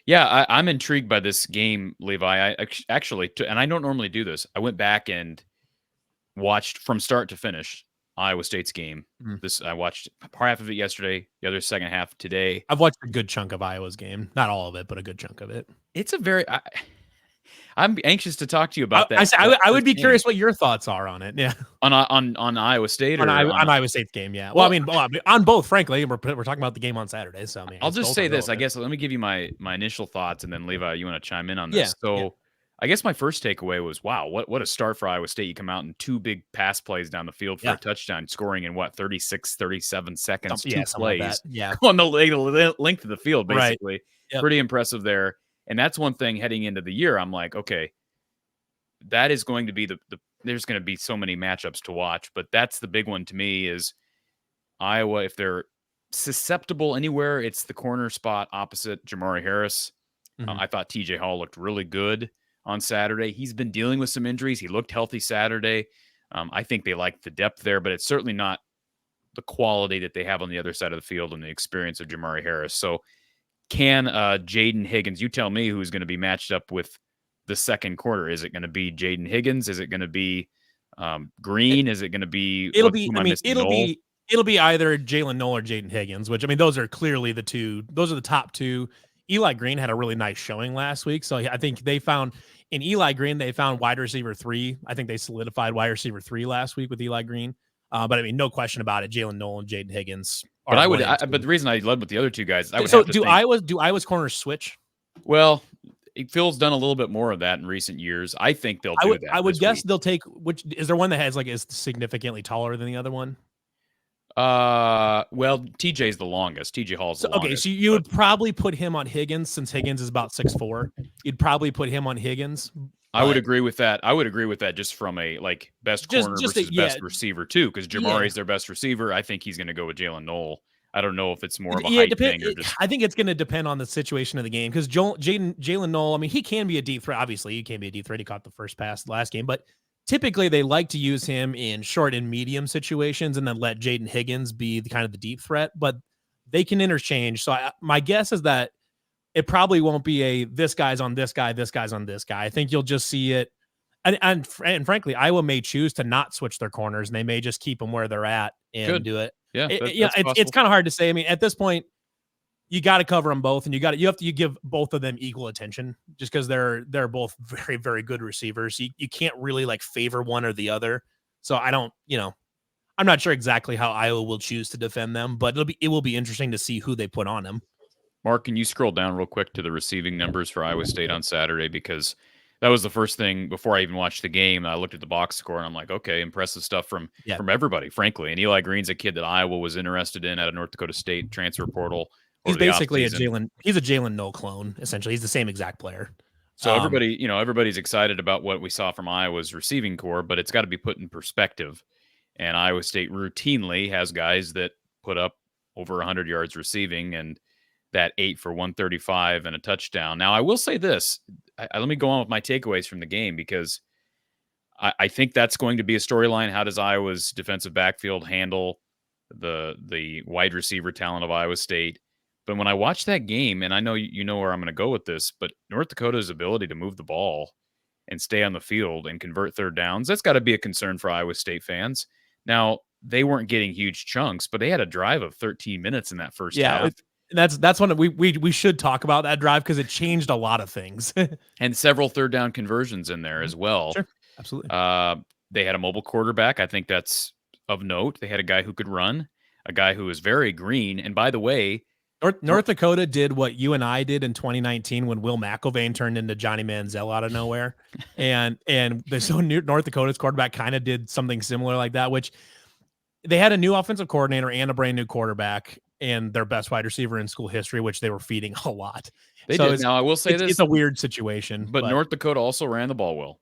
Yeah, I'm intrigued by this game, Levi. Actually, and I don't normally do this. I went back and watched from start to finish Iowa State's game. Mhm. I watched half of it yesterday, the other second half today. I've watched a good chunk of Iowa's game. Not all of it, but a good chunk of it. It's a very. I'm anxious to talk to you about that. I would first be game. curious what your thoughts are on it. Yeah, on Iowa State or on Iowa State's game. Yeah. Well, I mean, on both. Frankly, we're talking about the game on Saturday. So I mean, I'll just say this. I guess let me give you my initial thoughts, and then Levi, you want to chime in on this. Yeah, So. yeah. I guess my first takeaway was, wow, what a start for Iowa State. You come out in two big pass plays down the field for a touchdown, scoring in 36, 37 seconds, two plays like yeah. on the length of the field, basically. Right. Yep. Pretty impressive there. And that's one thing heading into the year. I'm like, okay, that is going to be there's going to be so many matchups to watch, but that's the big one to me is Iowa. If they're susceptible anywhere, it's the corner spot opposite Jamari Harris. Mm-hmm. I thought TJ Hall looked really good on Saturday. He's been dealing with some injuries. He looked healthy Saturday. I think they like the depth there, but it's certainly not the quality that they have on the other side of the field and the experience of Jamari Harris. So can Jaden Higgins, you tell me who's going to be matched up with the second quarter. Is it going to be Jaden Higgins? Is it going to be Green? Is it going to be? It'll be either Jalen Noel or Jaden Higgins, which I mean, those are clearly the two. Those are the top two. Eli Green had a really nice showing last week, so I think they found in Eli Green they found wide receiver 3. I think they solidified wide receiver 3 last week with Eli Green. But I mean, no question about it. Jalen Noel and Jaden Higgins. But but the reason I led with the other two guys, do Iowa's corners switch? Well, Phil's done a little bit more of that in recent years. I think they'll do that. I would guess they'll take which is there one that has is significantly taller than the other one? Well, TJ's the longest. TJ Hall's the longest. Okay, so you would probably put him on Higgins since Higgins is about 6'4". You'd probably put him on Higgins. I would agree with that. Just from a best corner versus best receiver too, because Jamari's their best receiver. I think he's going to go with Jalen Noel. I don't know if it's more of a height thing. I think it's going to depend on the situation of the game because Jalen Noel, I mean, he can be a deep threat. Obviously, he can be a deep threat. He caught the first pass last game, but typically they like to use him in short and medium situations and then let Jaden Higgins be the kind of the deep threat, but they can interchange. So my guess is that it probably won't be this guy's on this guy, this guy's on this guy. I think you'll just see it. And frankly, Iowa may choose to not switch their corners and they may just keep them where they're at and do it. Yeah, it's kind of hard to say. I mean, at this point, you got to cover them both, and you have to give both of them equal attention, just because they're both very, very good receivers. You can't really favor one or the other. So I don't, I'm not sure exactly how Iowa will choose to defend them, but it will be interesting to see who they put on them. Mark, can you scroll down real quick to the receiving numbers for Iowa State on Saturday? Because that was the first thing before I even watched the game. I looked at the box score and I'm like, okay, impressive stuff from everybody, frankly. And Eli Green's a kid that Iowa was interested in out of North Dakota State transfer portal. He's basically he's a Jalen Noel clone, essentially. He's the same exact player. So everybody's excited about what we saw from Iowa's receiving core, but it's got to be put in perspective. And Iowa State routinely has guys that put up over 100 yards receiving and that 8 for 135 and a touchdown. Now, I will say this. Let me go on with my takeaways from the game because I think that's going to be a storyline. How does Iowa's defensive backfield handle the wide receiver talent of Iowa State? But when I watch that game, and I know you know where I'm going to go with this, but North Dakota's ability to move the ball and stay on the field and convert third downs, that's got to be a concern for Iowa State fans. Now, they weren't getting huge chunks, but they had a drive of 13 minutes in that first half. That's one we should talk about that drive because it changed a lot of things. And several third down conversions in there as well. Sure, absolutely. They had a mobile quarterback. I think that's of note. They had a guy who could run, a guy who was very green. And by the way, North Dakota did what you and I did in 2019 when Will McElvain turned into Johnny Manziel out of nowhere. and North Dakota's quarterback kind of did something similar like that, which they had a new offensive coordinator and a brand new quarterback and their best wide receiver in school history, which they were feeding a lot. They did. Now, I will say this. It's a weird situation. But North Dakota also ran the ball well.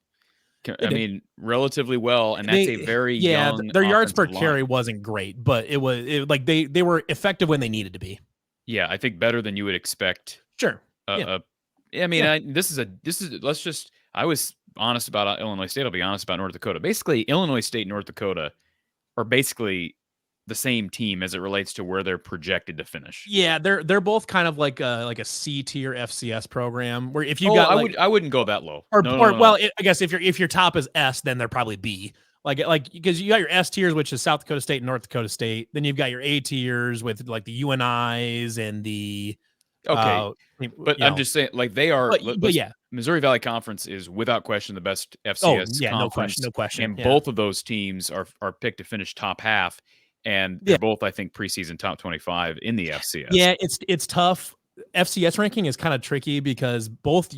I mean, relatively well, and that's a very young their yards per carry wasn't great, but it was they were effective when they needed to be. Yeah, I think better than you would expect. Sure. I mean, I was honest about Illinois State. I'll be honest about North Dakota. Basically, Illinois State and North Dakota are basically the same team as it relates to where they're projected to finish. Yeah, they're both kind of like a C tier FCS program where if you got I wouldn't go that low. or No, or no, no. well, I guess if your top is S, then they're probably B. Like because you got your S tiers, which is South Dakota State and North Dakota State. Then you've got your A tiers with like the UNIs and the Okay, but I'm just saying, like they are. but yeah. Missouri Valley Conference is without question the best Oh FCS yeah, conference, no question. and Yeah. both of those teams are picked to finish top half, and they're both, I think, preseason top 25 in the FCS. Yeah, it's tough. FCS ranking is kind of tricky because both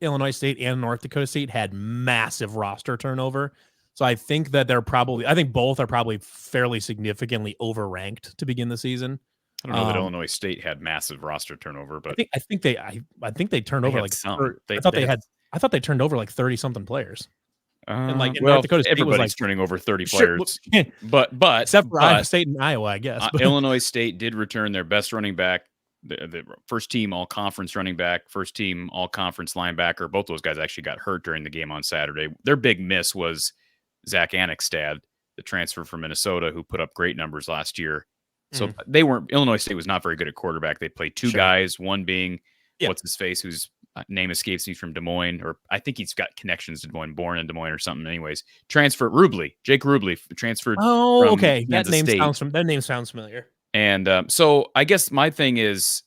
Illinois State and North Dakota State had massive roster turnover. So I think that I think both are probably fairly significantly overranked to begin the season. I don't know that Illinois State had massive roster turnover, but I think they turned over like some. I thought they turned over like 30 something players. And like well, North Dakota State everybody's was like turning over 30 players, but except for Iowa State and Iowa, I guess. Illinois State did return their best running back, the first team all conference running back, first team all conference linebacker. Both those guys actually got hurt during the game on Saturday. Their big miss was Zach Annexstad, the transfer from Minnesota, who put up great numbers last year. So Illinois State was not very good at quarterback. They played two guys, one being what's his face, whose name escapes me, from Des Moines, or I think he's got connections to Des Moines, born in Des Moines or something. Anyways, Jake Rubley transferred. Oh, okay. That name sounds familiar. And so I guess my thing is,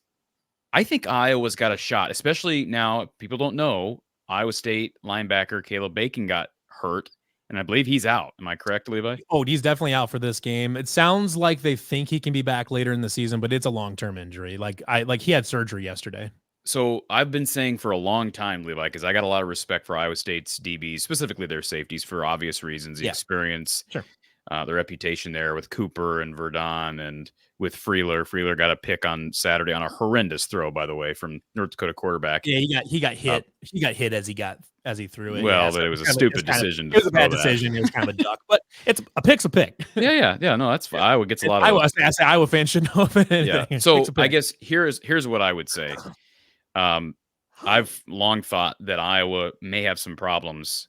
I think Iowa's got a shot, especially now. People don't know Iowa State linebacker Caleb Bacon got hurt, and I believe he's out. Am I correct, Levi? Oh, he's definitely out for this game. It sounds like they think he can be back later in the season, but it's a long-term injury. Like he had surgery yesterday. So I've been saying for a long time, Levi, because I got a lot of respect for Iowa State's DBs, specifically their safeties, for obvious reasons, the experience, the reputation there with Cooper and Verdon, and with Freeler. Freeler got a pick on Saturday on a horrendous throw, by the way, from North Dakota quarterback. Yeah, he got hit. He got hit as he threw it. Well, but it was a stupid decision. It was a bad decision. It was kind of a duck, but a pick's a pick. Yeah. No, that's fine. Iowa gets a lot of. I say Iowa fans should know. Yeah. So I guess here's what I would say. I've long thought that Iowa may have some problems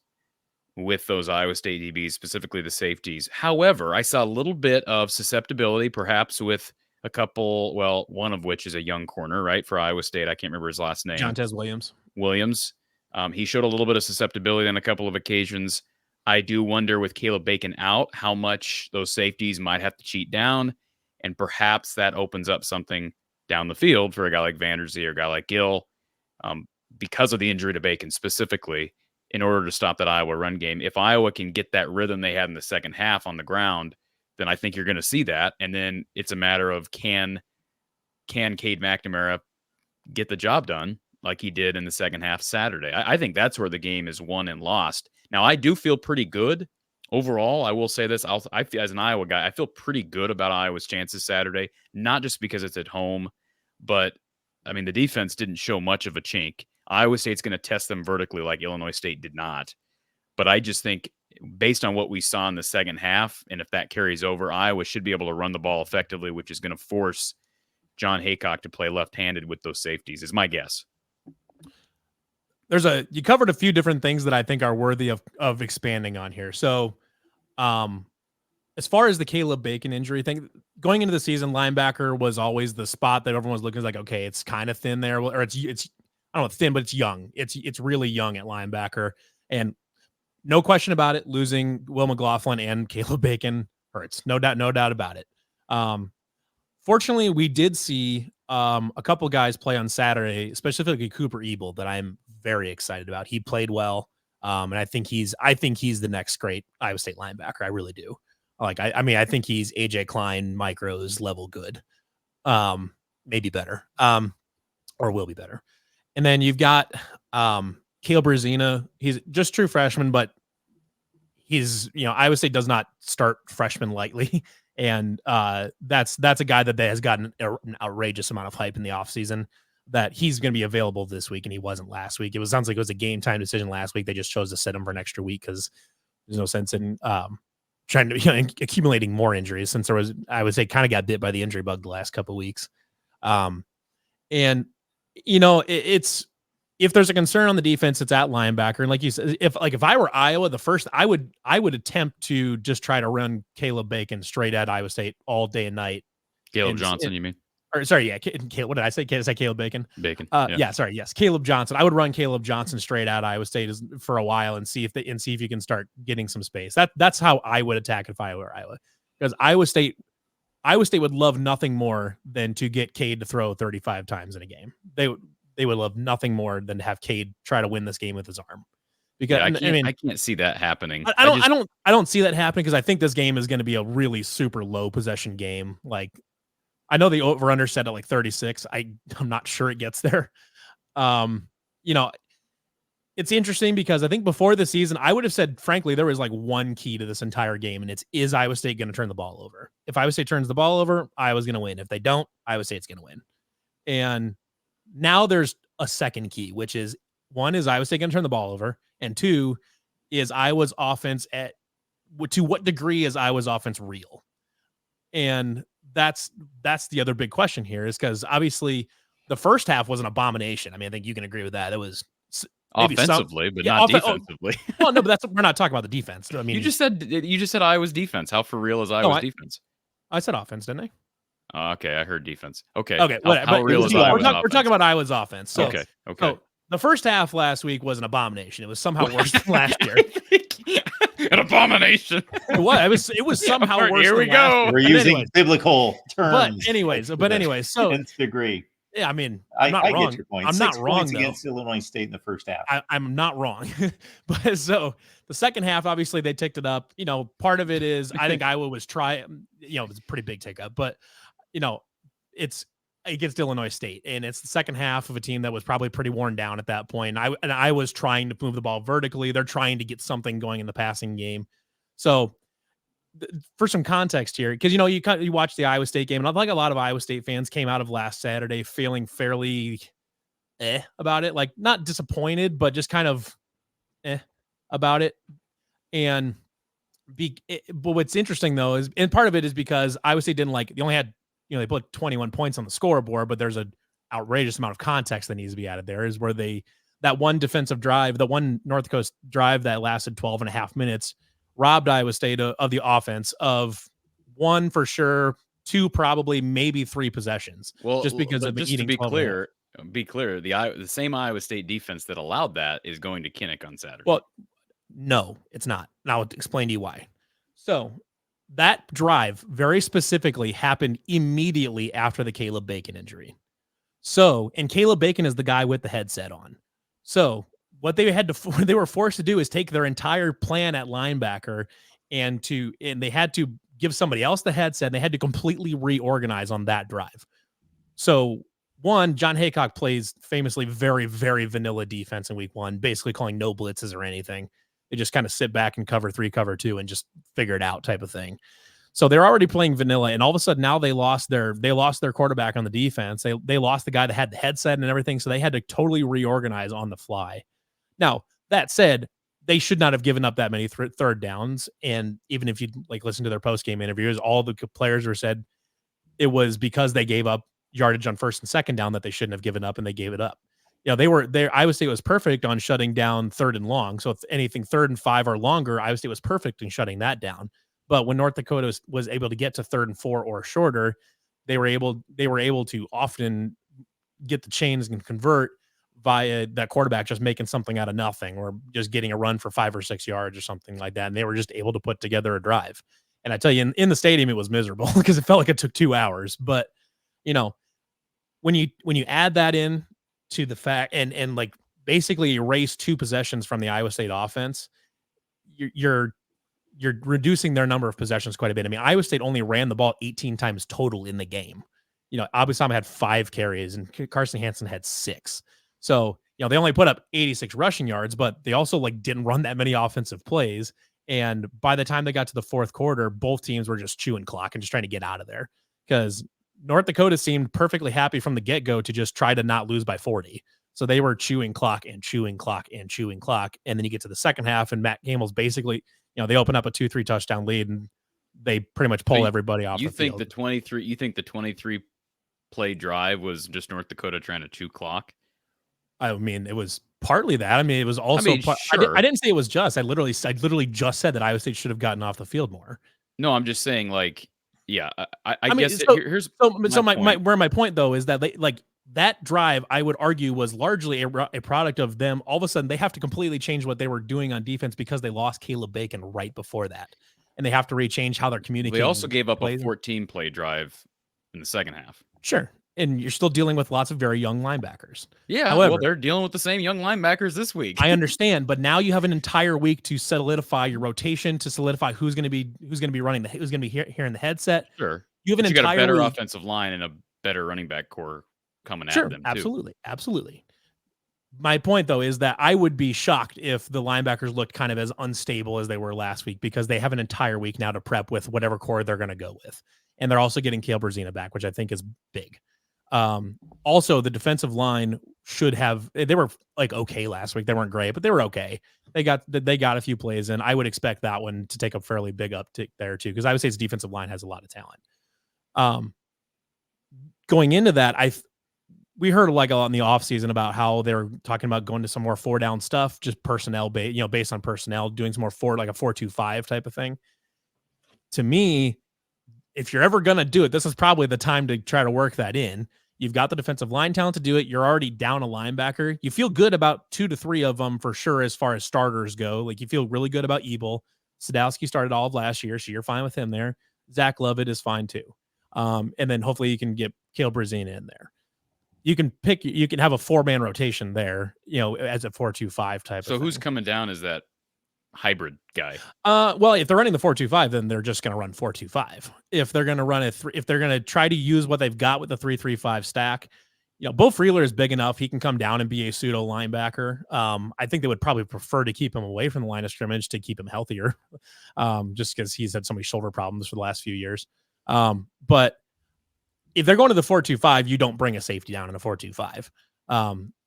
with those Iowa State DBs, specifically the safeties. However, I saw a little bit of susceptibility, perhaps with a couple. Well, one of which is a young corner, right, for Iowa State. I can't remember his last name. Jontez Williams. He showed a little bit of susceptibility on a couple of occasions. I do wonder, with Caleb Bacon out, how much those safeties might have to cheat down, and perhaps that opens up something down the field for a guy like Vanderzee or a guy like Gill, because of the injury to Bacon specifically, in order to stop that Iowa run game. If Iowa can get that rhythm they had in the second half on the ground, then I think you're going to see that. And then it's a matter of can Cade McNamara get the job done like he did in the second half Saturday. I think that's where the game is won and lost. Now, I do feel pretty good overall. I will say this. I feel, as an Iowa guy, I feel pretty good about Iowa's chances Saturday, not just because it's at home, but I mean, the defense didn't show much of a chink. Iowa State's going to test them vertically like Illinois State did not. But I just think, based on what we saw in the second half, and if that carries over, Iowa should be able to run the ball effectively, which is going to force John Haycock to play left-handed with those safeties, is my guess. You covered a few different things that I think are worthy of expanding on here. So, as far as the Caleb Bacon injury thing, going into the season, linebacker was always the spot that everyone was looking like, okay, it's kind of thin there, or it's I don't know, thin, but it's young. It's really young at linebacker, and no question about it, losing Will McLaughlin and Caleb Bacon hurts. No doubt about it. Fortunately, we did see a couple guys play on Saturday, specifically Cooper Ebel, that I'm very excited about. He played well, and I think he's the next great Iowa State linebacker. I really do. I think he's AJ Klein micros level good, maybe better, or will be better. And then you've got Caleb Brazina. He's just true freshman, but he's, Iowa State does not start freshmen lightly. And that's a guy that has gotten an outrageous amount of hype in the offseason, that he's going to be available this week, and he wasn't last week. Sounds like it was a game time decision last week. They just chose to sit him for an extra week because there's no sense in trying to accumulating more injuries, since there was, I would say, kind of got bit by the injury bug the last couple of weeks. And it's if there's a concern on the defense, it's at linebacker. And like you said, if I were Iowa, the first I would attempt to just try to run Caleb Bacon straight at Iowa State all day and night. Caleb Johnson, you mean? Or sorry, yeah. What did I say? Did I say Caleb Bacon? Bacon. Yeah, sorry. Yes, Caleb Johnson. I would run Caleb Johnson straight at Iowa State for a while and see if you can start getting some space. That's how I would attack if I were Iowa, because Iowa State would love nothing more than to get Cade to throw 35 times in a game. They would love nothing more than to have Cade try to win this game with his arm. Because I can't see that happening. I don't see that happening, because I think this game is going to be a really super low possession game. Like, I know the over-under set at like 36. I'm not sure it gets there. It's interesting because I think before the season, I would have said, frankly, there was like one key to this entire game, and is Iowa State going to turn the ball over? If Iowa State turns the ball over, Iowa's going to win. If they don't, Iowa State's going to win. And now there's a second key, which is, one, is Iowa State going to turn the ball over? And two, is Iowa's offense to what degree is Iowa's offense real? And that's the other big question here, is because obviously the first half was an abomination. I mean, I think you can agree with that. It was offensively, but not defensively. Well, no, but we're not talking about the defense. I mean, you just said Iowa's defense. How for real is Iowa's defense? I said offense, didn't I? Okay, I heard defense. Okay. How real is Iowa's offense? We're talking about Iowa's offense. So, okay. So the first half last week was an abomination. It was somehow worse than last year. An abomination. It was somehow worse. Here we go. We're using biblical terms. But anyways, so nth degree. Yeah, I mean, I'm not wrong. Get your point. I'm 6 not wrong points though. Against Illinois State in the first half. I'm not wrong. But so the second half, obviously they ticked it up. Part of it is I think Iowa was trying. It was a pretty big tick up, but it's against Illinois State, and it's the second half of a team that was probably pretty worn down at that point. And I was trying to move the ball vertically. They're trying to get something going in the passing game. So for some context here, because you watch the Iowa State game, and I think a lot of Iowa State fans came out of last Saturday feeling fairly about it, like not disappointed, but just kind of about it. And but what's interesting though is, and part of it is because Iowa State didn't they only had they put 21 points on the scoreboard, but there's an outrageous amount of context that needs to be added. There is where that one defensive drive, the one North Coast drive that lasted 12 and a half minutes, robbed Iowa State of the offense of one for sure, two probably, maybe three possessions. Well, just because of just to be clear, the same Iowa State defense that allowed that is going to Kinnick on Saturday. Well, no, it's not. And I'll explain to you why. So that drive very specifically happened immediately after the Caleb Bacon injury. And Caleb Bacon is the guy with the headset on. So what they were forced to do is take their entire plan at linebacker and they had to give somebody else the headset. And they had to completely reorganize on that drive. So one, John Haycock plays famously very, very vanilla defense in week one, basically calling no blitzes or anything. They just kind of sit back and cover 3, cover 2, and just figure it out type of thing. So they're already playing vanilla, and all of a sudden now they lost their quarterback on the defense. They lost the guy that had the headset and everything, so they had to totally reorganize on the fly. Now, that said, they should not have given up that many third downs. And even if you listen to their post-game interviews, all the players were said it was because they gave up yardage on first and second down that they shouldn't have given up, and they gave it up. Iowa State was perfect on shutting down third and long. So if anything, 3rd and 5 or longer, Iowa State was perfect in shutting that down. But when North Dakota was able to get to 3rd and 4 or shorter, they were able to often get the chains and convert via that quarterback just making something out of nothing, or just getting a run for 5 or 6 yards or something like that. And they were just able to put together a drive. And I tell you, in the stadium, it was miserable because it felt like it took 2 hours. But when you add that in to the fact and basically erase 2 possessions from the Iowa State offense, you're reducing their number of possessions quite a bit. I mean, Iowa State only ran the ball 18 times total in the game. Abusam had 5 carries and Carson Hansen had 6. So, they only put up 86 rushing yards, but they also didn't run that many offensive plays. And by the time they got to the 4th quarter, both teams were just chewing clock and just trying to get out of there, because North Dakota seemed perfectly happy from the get-go to just try to not lose by 40. So they were chewing clock and chewing clock and chewing clock. And then you get to the second half, and Matt Campbell's basically, they open up a 2-3 touchdown lead, and they pretty much pull everybody off the field. You think the 23 play drive was just North Dakota trying to chew clock? I mean, it was partly that. I mean, it was also. Sure. I didn't say it was just. I literally just said that Iowa State should have gotten off the field more. No, I'm just saying, like, yeah. I mean, guess here's my point though is that they like that drive. I would argue was largely a product of them. All of a sudden, they have to completely change what they were doing on defense because they lost Caleb Bacon right before that, and they have to rechange how they're communicating. They also gave up a 14 play drive in the second half. Sure. And you're still dealing with lots of very young linebackers. Yeah, however, well, they're dealing with the same young linebackers this week. I understand, but now you have an entire week to solidify your rotation, to solidify who's going to be running who's going to be hearing the headset. Sure, you have got a better offensive line and a better running back core coming at them. Too. Absolutely. My point though is that I would be shocked if the linebackers looked kind of as unstable as they were last week because they have an entire week now to prep with whatever core they're going to go with, and they're also getting Caleb Brzezina back, which I think is big. Also, the defensive line they were like okay last week. They weren't great, but they were okay. They got a few plays, and I would expect that one to take a fairly big uptick there too, because I would say its defensive line has a lot of talent. Going into that, we heard like a lot in the offseason about how they were talking about going to some more 4-down stuff, just personnel based on personnel, doing some more like a 4-2-5 type of thing. To me, if you're ever gonna do it, this is probably the time to try to work that in. You've got the defensive line talent to do it. You're already down a linebacker. You feel good about 2 to 3 of them for sure as far as starters go. Like you feel really good about Ebel. Sadowski started all of last year, so you're fine with him there. Zach Lovett is fine too. And then hopefully you can get Caleb Brzezina in there. You can have a 4-man rotation there, as a 4-2-5 type. So who's coming down as that hybrid guy? Well, if they're running the 4-2-5, then they're just going to run 4-2-5. If they're going to run if they're going to try to use what they've got with the 3-3-5 stack, Bo Freeler is big enough. He can come down and be a pseudo linebacker. I think they would probably prefer to keep him away from the line of scrimmage to keep him healthier, just because he's had so many shoulder problems for the last few years. But if they're going to the 4-2-5, you don't bring a safety down in a 4-2-5.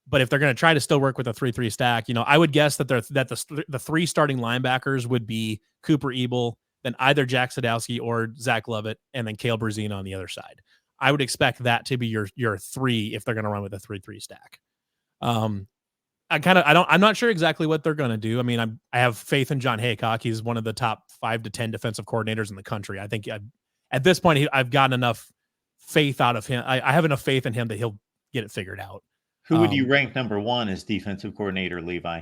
But if they're going to try to still work with a 3-3 stack, I would guess that the 3 starting linebackers would be Cooper Ebel, then either Jack Sadowski or Zach Lovett, and then Caleb Brzezina on the other side. I would expect that to be your 3 if they're going to run with a 3-3 stack. I'm not sure exactly what they're going to do. I mean, I have faith in John Haycock. He's one of the top 5 to 10 defensive coordinators in the country. I think at this point I've gotten enough faith out of him. I have enough faith in him that he'll get it figured out. Who would you rank number 1 as defensive coordinator, Levi?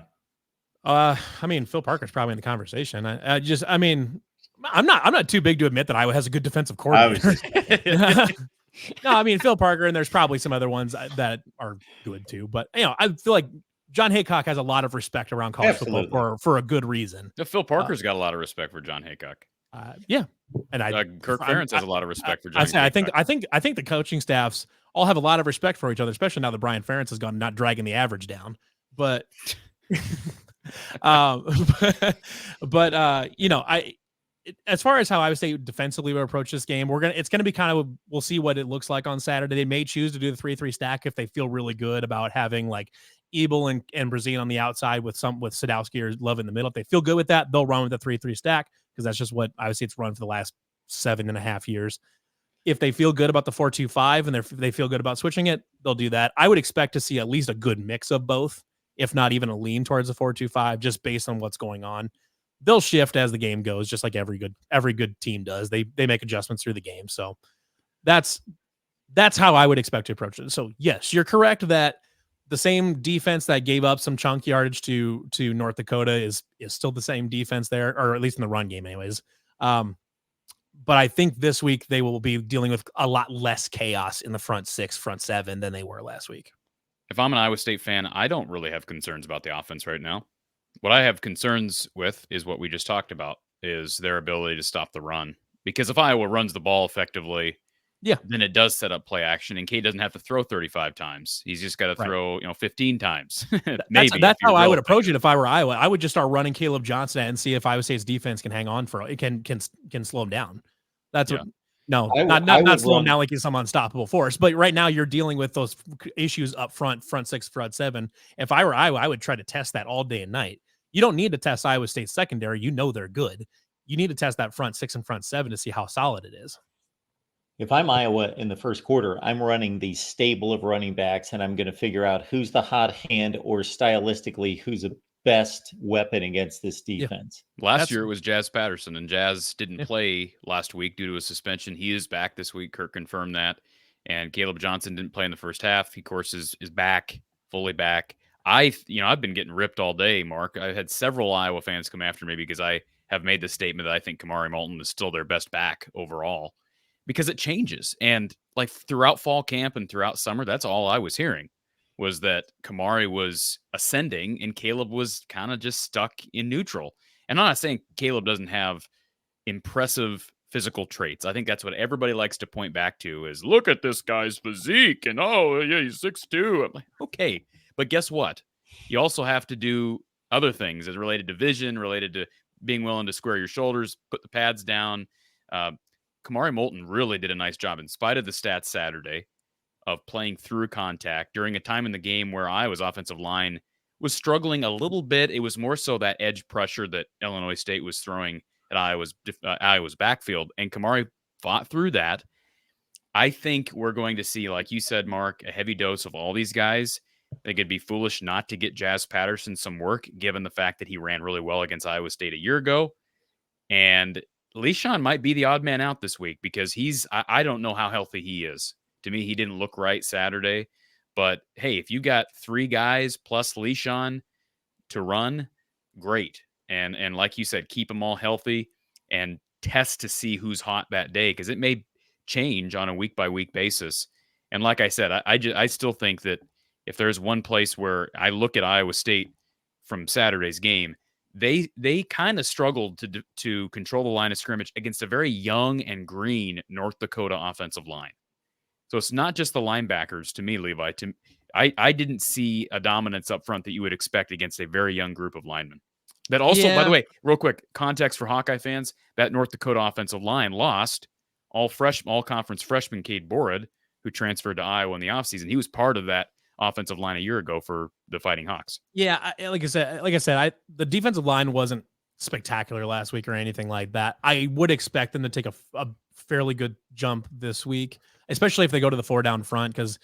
I mean, Phil Parker's probably in the conversation. I'm not too big to admit that Iowa has a good defensive coordinator. No, I mean, Phil Parker, and there's probably some other ones that are good too. But I feel like John Haycock has a lot of respect around college football for a good reason. Phil Parker's got a lot of respect for John Haycock. Yeah, and Kirk Ferentz has a lot of respect for John. I think the coaching staffs all have a lot of respect for each other, especially now that Brian Ferentz has gone, not dragging the average down. But, as far as how I would say defensively we approach this game, it's gonna be kind of, we'll see what it looks like on Saturday. They may choose to do the 3-3 stack if they feel really good about having like Ebel and Brzezina on the outside with Sadowski or Love in the middle. If they feel good with that, they'll run with the 3-3 stack because that's just what I would say it's run for the last 7.5 years. If they feel good about the 4-2-5 and they feel good about switching it, they'll do that. I would expect to see at least a good mix of both, if not even a lean towards the 4-2-5, just based on what's going on. They'll shift as the game goes, just like every good team does. They make adjustments through the game. So that's how I would expect to approach it. So yes, you're correct that the same defense that gave up some chunk yardage to North Dakota is still the same defense there, or at least in the run game anyways. But I think this week they will be dealing with a lot less chaos in the front 6, front 7 than they were last week. If I'm an Iowa State fan, I don't really have concerns about the offense right now. What I have concerns with is what we just talked about, is their ability to stop the run. Because if Iowa runs the ball effectively, then it does set up play action, and Cade doesn't have to throw 35 times. He's just got to throw 15 times. Maybe that's how I would approach it if I were Iowa. I would just start running Caleb Johnson and see if Iowa State's defense can hang on for it, can slow him down. That's what. No, not slow him down like he's some unstoppable force. But right now you're dealing with those issues up front 6, front 7. If I were Iowa, I would try to test that all day and night. You don't need to test Iowa State's secondary. They're good. You need to test that front 6 and front 7 to see how solid it is. If I'm Iowa in the first quarter, I'm running the stable of running backs, and I'm going to figure out who's the hot hand or stylistically who's the best weapon against this defense. Last year it was Jazz Patterson, and Jazz didn't Yeah. play last week due to a suspension. He is back this week. Kirk confirmed that. And Caleb Johnson didn't play in the first half. He, of course, is back, fully back. I've been getting ripped all day, Mark. I've had several Iowa fans come after me because I have made the statement that I think Kamari Moulton is still their best back overall because it changes. And like throughout fall camp and throughout summer, that's all I was hearing was that Kamari was ascending and Caleb was kind of just stuck in neutral. And I'm not saying Caleb doesn't have impressive physical traits. I think that's what everybody likes to point back to is look at this guy's physique and oh yeah, he's 6'2". I'm like, okay. But guess what? You also have to do other things as related to vision, related to being willing to square your shoulders, put the pads down. Kamari Moulton really did a nice job in spite of the stats Saturday of playing through contact during a time in the game where Iowa's offensive line was struggling a little bit. It was more so that edge pressure that Illinois State was throwing at Iowa's backfield, and Kamari fought through that. I think we're going to see, like you said, Mark, a heavy dose of all these guys. I think it'd be foolish not to get Jazz Patterson some work, given the fact that he ran really well against Iowa State a year ago. And Leishon might be the odd man out this week because I don't know how healthy he is. To me, he didn't look right Saturday. But hey, if you got 3 guys plus Leishon to run, great. And like you said, keep them all healthy and test to see who's hot that day because it may change on a week by week basis. And like I said, I still think that if there's one place where I look at Iowa State from Saturday's game, they kind of struggled to control the line of scrimmage against a very young and green North Dakota offensive line. So it's not just the linebackers to me, Levi. I didn't see a dominance up front that you would expect against a very young group of linemen. That also, by the way, real quick, context for Hawkeye fans, that North Dakota offensive line lost all conference freshman Cade Borad, who transferred to Iowa in the offseason. He was part of that offensive line a year ago for the Fighting Hawks. Yeah, like I said, the defensive line wasn't spectacular last week or anything like that. I would expect them to take a fairly good jump this week, especially if they go to the 4 down front, because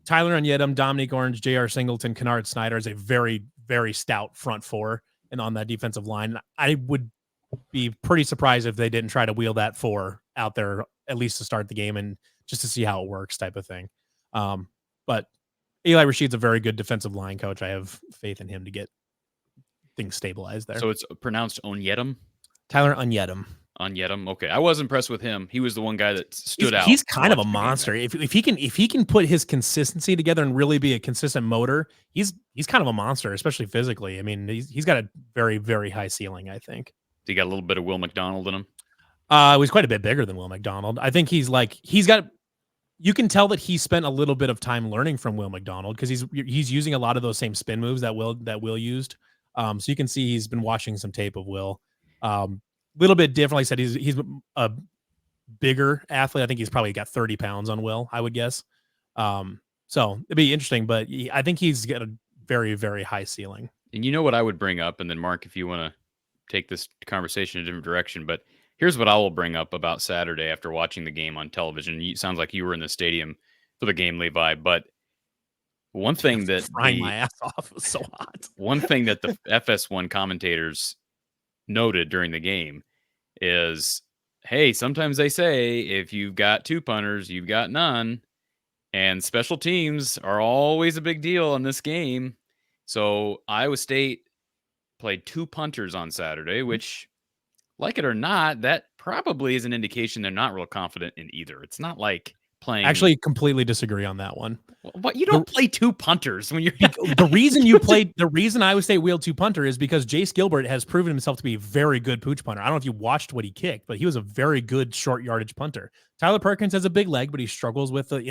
Tyler Onyedem, Dominique Orange, J.R. Singleton, Kennard Snyder is a very, very stout front 4 and on that defensive line. I would be pretty surprised if they didn't try to wheel that 4 out there at least to start the game and just to see how it works type of thing. But Eli Rashid's a very good defensive line coach. I have faith in him to get things stabilized there. So it's pronounced Onyedem? Tyler Onyedem. Onyedem. Okay. I was impressed with him. He was the one guy that stood out. He's kind of a monster. If he can put his consistency together and really be a consistent motor, he's kind of a monster, especially physically. I mean, he's got a very, very high ceiling, I think. He got a little bit of Will McDonald in him. He's quite a bit bigger than Will McDonald. I think you can tell that he spent a little bit of time learning from Will McDonald because he's using a lot of those same spin moves that Will used. So you can see he's been watching some tape of Will. Little bit different. Like I said, he's a bigger athlete. I think he's probably got 30 pounds on Will, I would guess. So it'd be interesting, but I think he's got a very, very high ceiling. And you know what I would bring up, and then Mark, if you want to take this conversation in a different direction, but here's what I will bring up about Saturday after watching the game on television. It sounds like you were in the stadium for the game, Levi, but one thing that frying my ass off, it was so hot. One thing that the FS1 commentators noted during the game is, hey, sometimes they say if you've got 2 punters, you've got none. And special teams are always a big deal in this game. So Iowa State played 2 punters on Saturday, which, like it or not, that probably is an indication they're not real confident in either. It's not like playing. Actually, completely disagree on that one. But you don't play 2 punters when you're the reason Iowa State wheeled 2 punter is because Jace Gilbert has proven himself to be a very good pooch punter. I don't know if you watched what he kicked, but he was a very good short yardage punter. Tyler Perkins has a big leg, but he struggles with on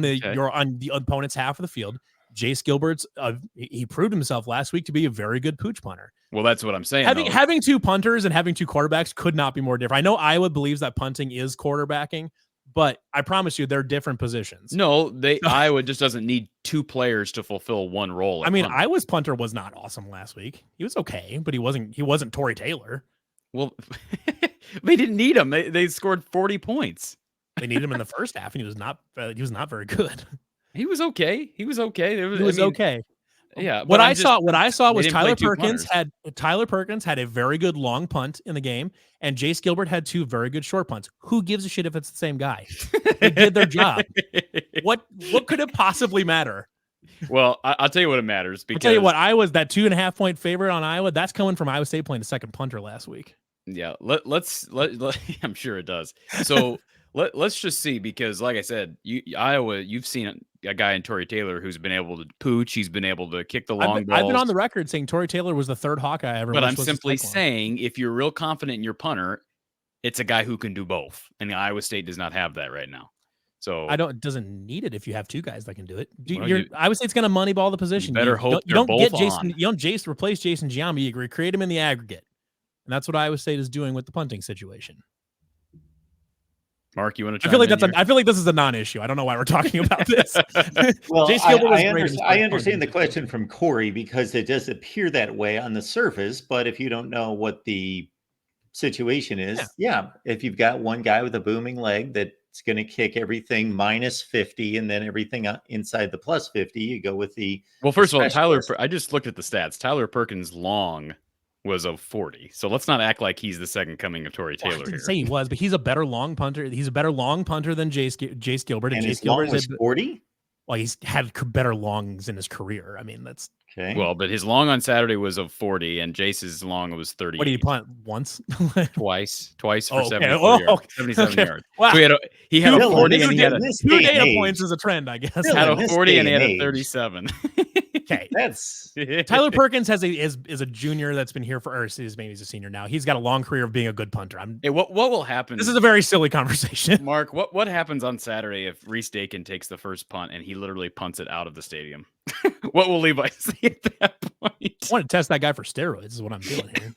the opponent's half of the field. Jace Gilbert's he proved himself last week to be a very good pooch punter. Well, that's what I'm saying. Having 2 punters and having 2 quarterbacks could not be more different. I know Iowa believes that punting is quarterbacking, but I promise you they're different positions. No, Iowa just doesn't need 2 players to fulfill one role. I mean, Iowa's punter was not awesome last week. He was okay, but he wasn't Tory Taylor. Well, They didn't need him. They scored 40 points. They needed him in the first half, and he was not very good. He was okay. He was okay. He was okay. Yeah. What I saw was Tyler Tyler Perkins had a very good long punt in the game, and Jace Gilbert had 2 very good short punts. Who gives a shit if it's the same guy? They did their job. What could it possibly matter? Well, I'll tell you what it matters. Because I'll tell you what, Iowa's that 2.5 point favorite on Iowa. That's coming from Iowa State playing the second punter last week. Yeah, let's I'm sure it does. So let's just see, because like I said, Iowa, you've seen a guy in Tory Taylor who's been able to pooch. He's been able to kick the long balls. I've been on the record saying Tory Taylor was the third Hawkeye ever. But I'm simply saying, if you're real confident in your punter, it's a guy who can do both, and Iowa State does not have that right now. So it doesn't need it if you have 2 guys that can do it. Iowa State's going to moneyball the position. You better hope they're both on. You don't replace Jason Giambi. You recreate him in the aggregate. And that's what Iowa State is doing with the punting situation. Mark, you want to? I feel like this is a non-issue. I don't know why we're talking about this. Well, I understand the question from Corey, because it does appear that way on the surface. But if you don't know what the situation is, if you've got one guy with a booming leg that's going to kick everything minus 50, and then everything inside the plus 50, you go with the. Well, first of all, I just looked at the stats. Tyler Perkins' long was a 40. So let's not act like he's the second coming of Tory Taylor. I didn't say he was, but he's a better long punter. He's a better long punter than Jace Gilbert. And Jace Gilbert was 40? Well, he's had better longs in his career. I mean, that's okay. Well, but his long on Saturday was of 40, and Jace's long was 30. What did he punt once? Twice for 77 yards. Wow. So he had a 40 and he had 2 data points is a trend, I guess. Had a 40 and he had a 37. Okay, that's Tyler Perkins is a junior that's been here maybe he's a senior now. He's got a long career of being a good punter. Hey, what will happen? This is a very silly conversation, Mark. What happens on Saturday if Reese Dakin takes the first punt and he literally punts it out of the stadium? What will Levi say at that point? I want to test that guy for steroids. Is what I'm doing here.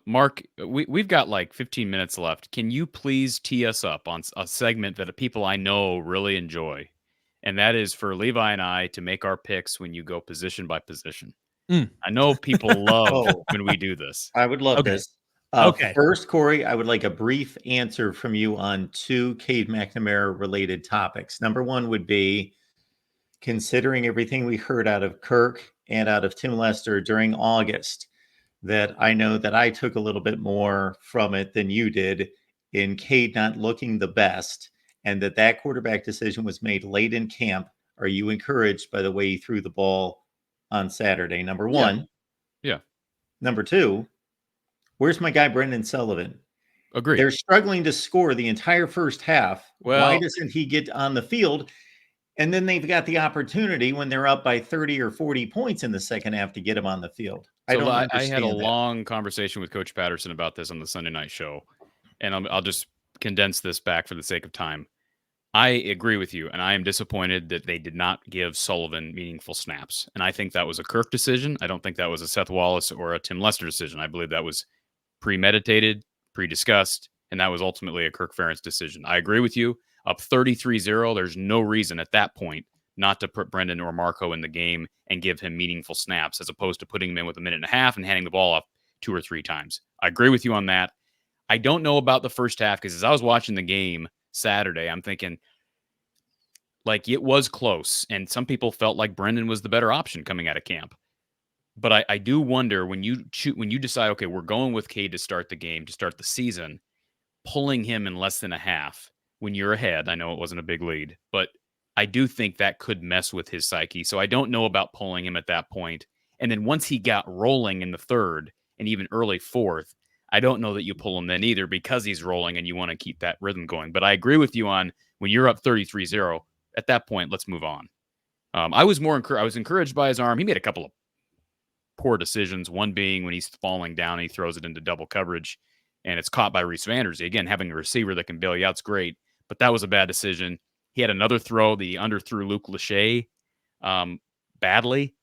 Mark, we've got like 15 minutes left. Can you please tee us up on a segment that people I know really enjoy? And that is for Levi and I to make our picks when you go position by position. I know people love when we do this. I would love this. First, Corey, I would like a brief answer from you on 2 Cade McNamara related topics. Number 1 would be, considering everything we heard out of Kirk and out of Tim Lester during August, that I know that I took a little bit more from it than you did in Cade not looking the best, and that quarterback decision was made late in camp. Are you encouraged by the way he threw the ball on Saturday? Number 1. Yeah. Number 2, where's my guy Brendan Sullivan? Agreed. They're struggling to score the entire first half. Well, why doesn't he get on the field? And then they've got the opportunity when they're up by 30 or 40 points in the second half to get him on the field. I had a long conversation with Coach Patterson about this on the Sunday night show, and I'll just condense this back for the sake of time. I agree with you, and I am disappointed that they did not give Sullivan meaningful snaps. And I think that was a Kirk decision. I don't think that was a Seth Wallace or a Tim Lester decision. I believe that was premeditated, pre-discussed, and that was ultimately a Kirk Ferentz decision. I agree with you. Up 33-0, there's no reason at that point not to put Brendan or Marco in the game and give him meaningful snaps, as opposed to putting him in with a minute and a half and handing the ball off 2 or 3 times. I agree with you on that. I don't know about the first half, because as I was watching the game Saturday, I'm thinking, like, it was close, and some people felt like Brendan was the better option coming out of camp. But I do wonder, when you decide, okay, we're going with Cade to start the game, to start the season, pulling him in less than a half when you're ahead. I know it wasn't a big lead, but I do think that could mess with his psyche. So I don't know about pulling him at that point. And then once he got rolling in the third and even early fourth, I don't know that you pull him then either, because he's rolling and you want to keep that rhythm going. But I agree with you on, when you're up 33-0, at that point, let's move on. I was encouraged by his arm. He made a couple of poor decisions, one being when he's falling down and he throws it into double coverage and it's caught by Reese Vanderzee. Again, having a receiver that can bail you out's great, but that was a bad decision. He had another throw that he underthrew Luke Lachey badly,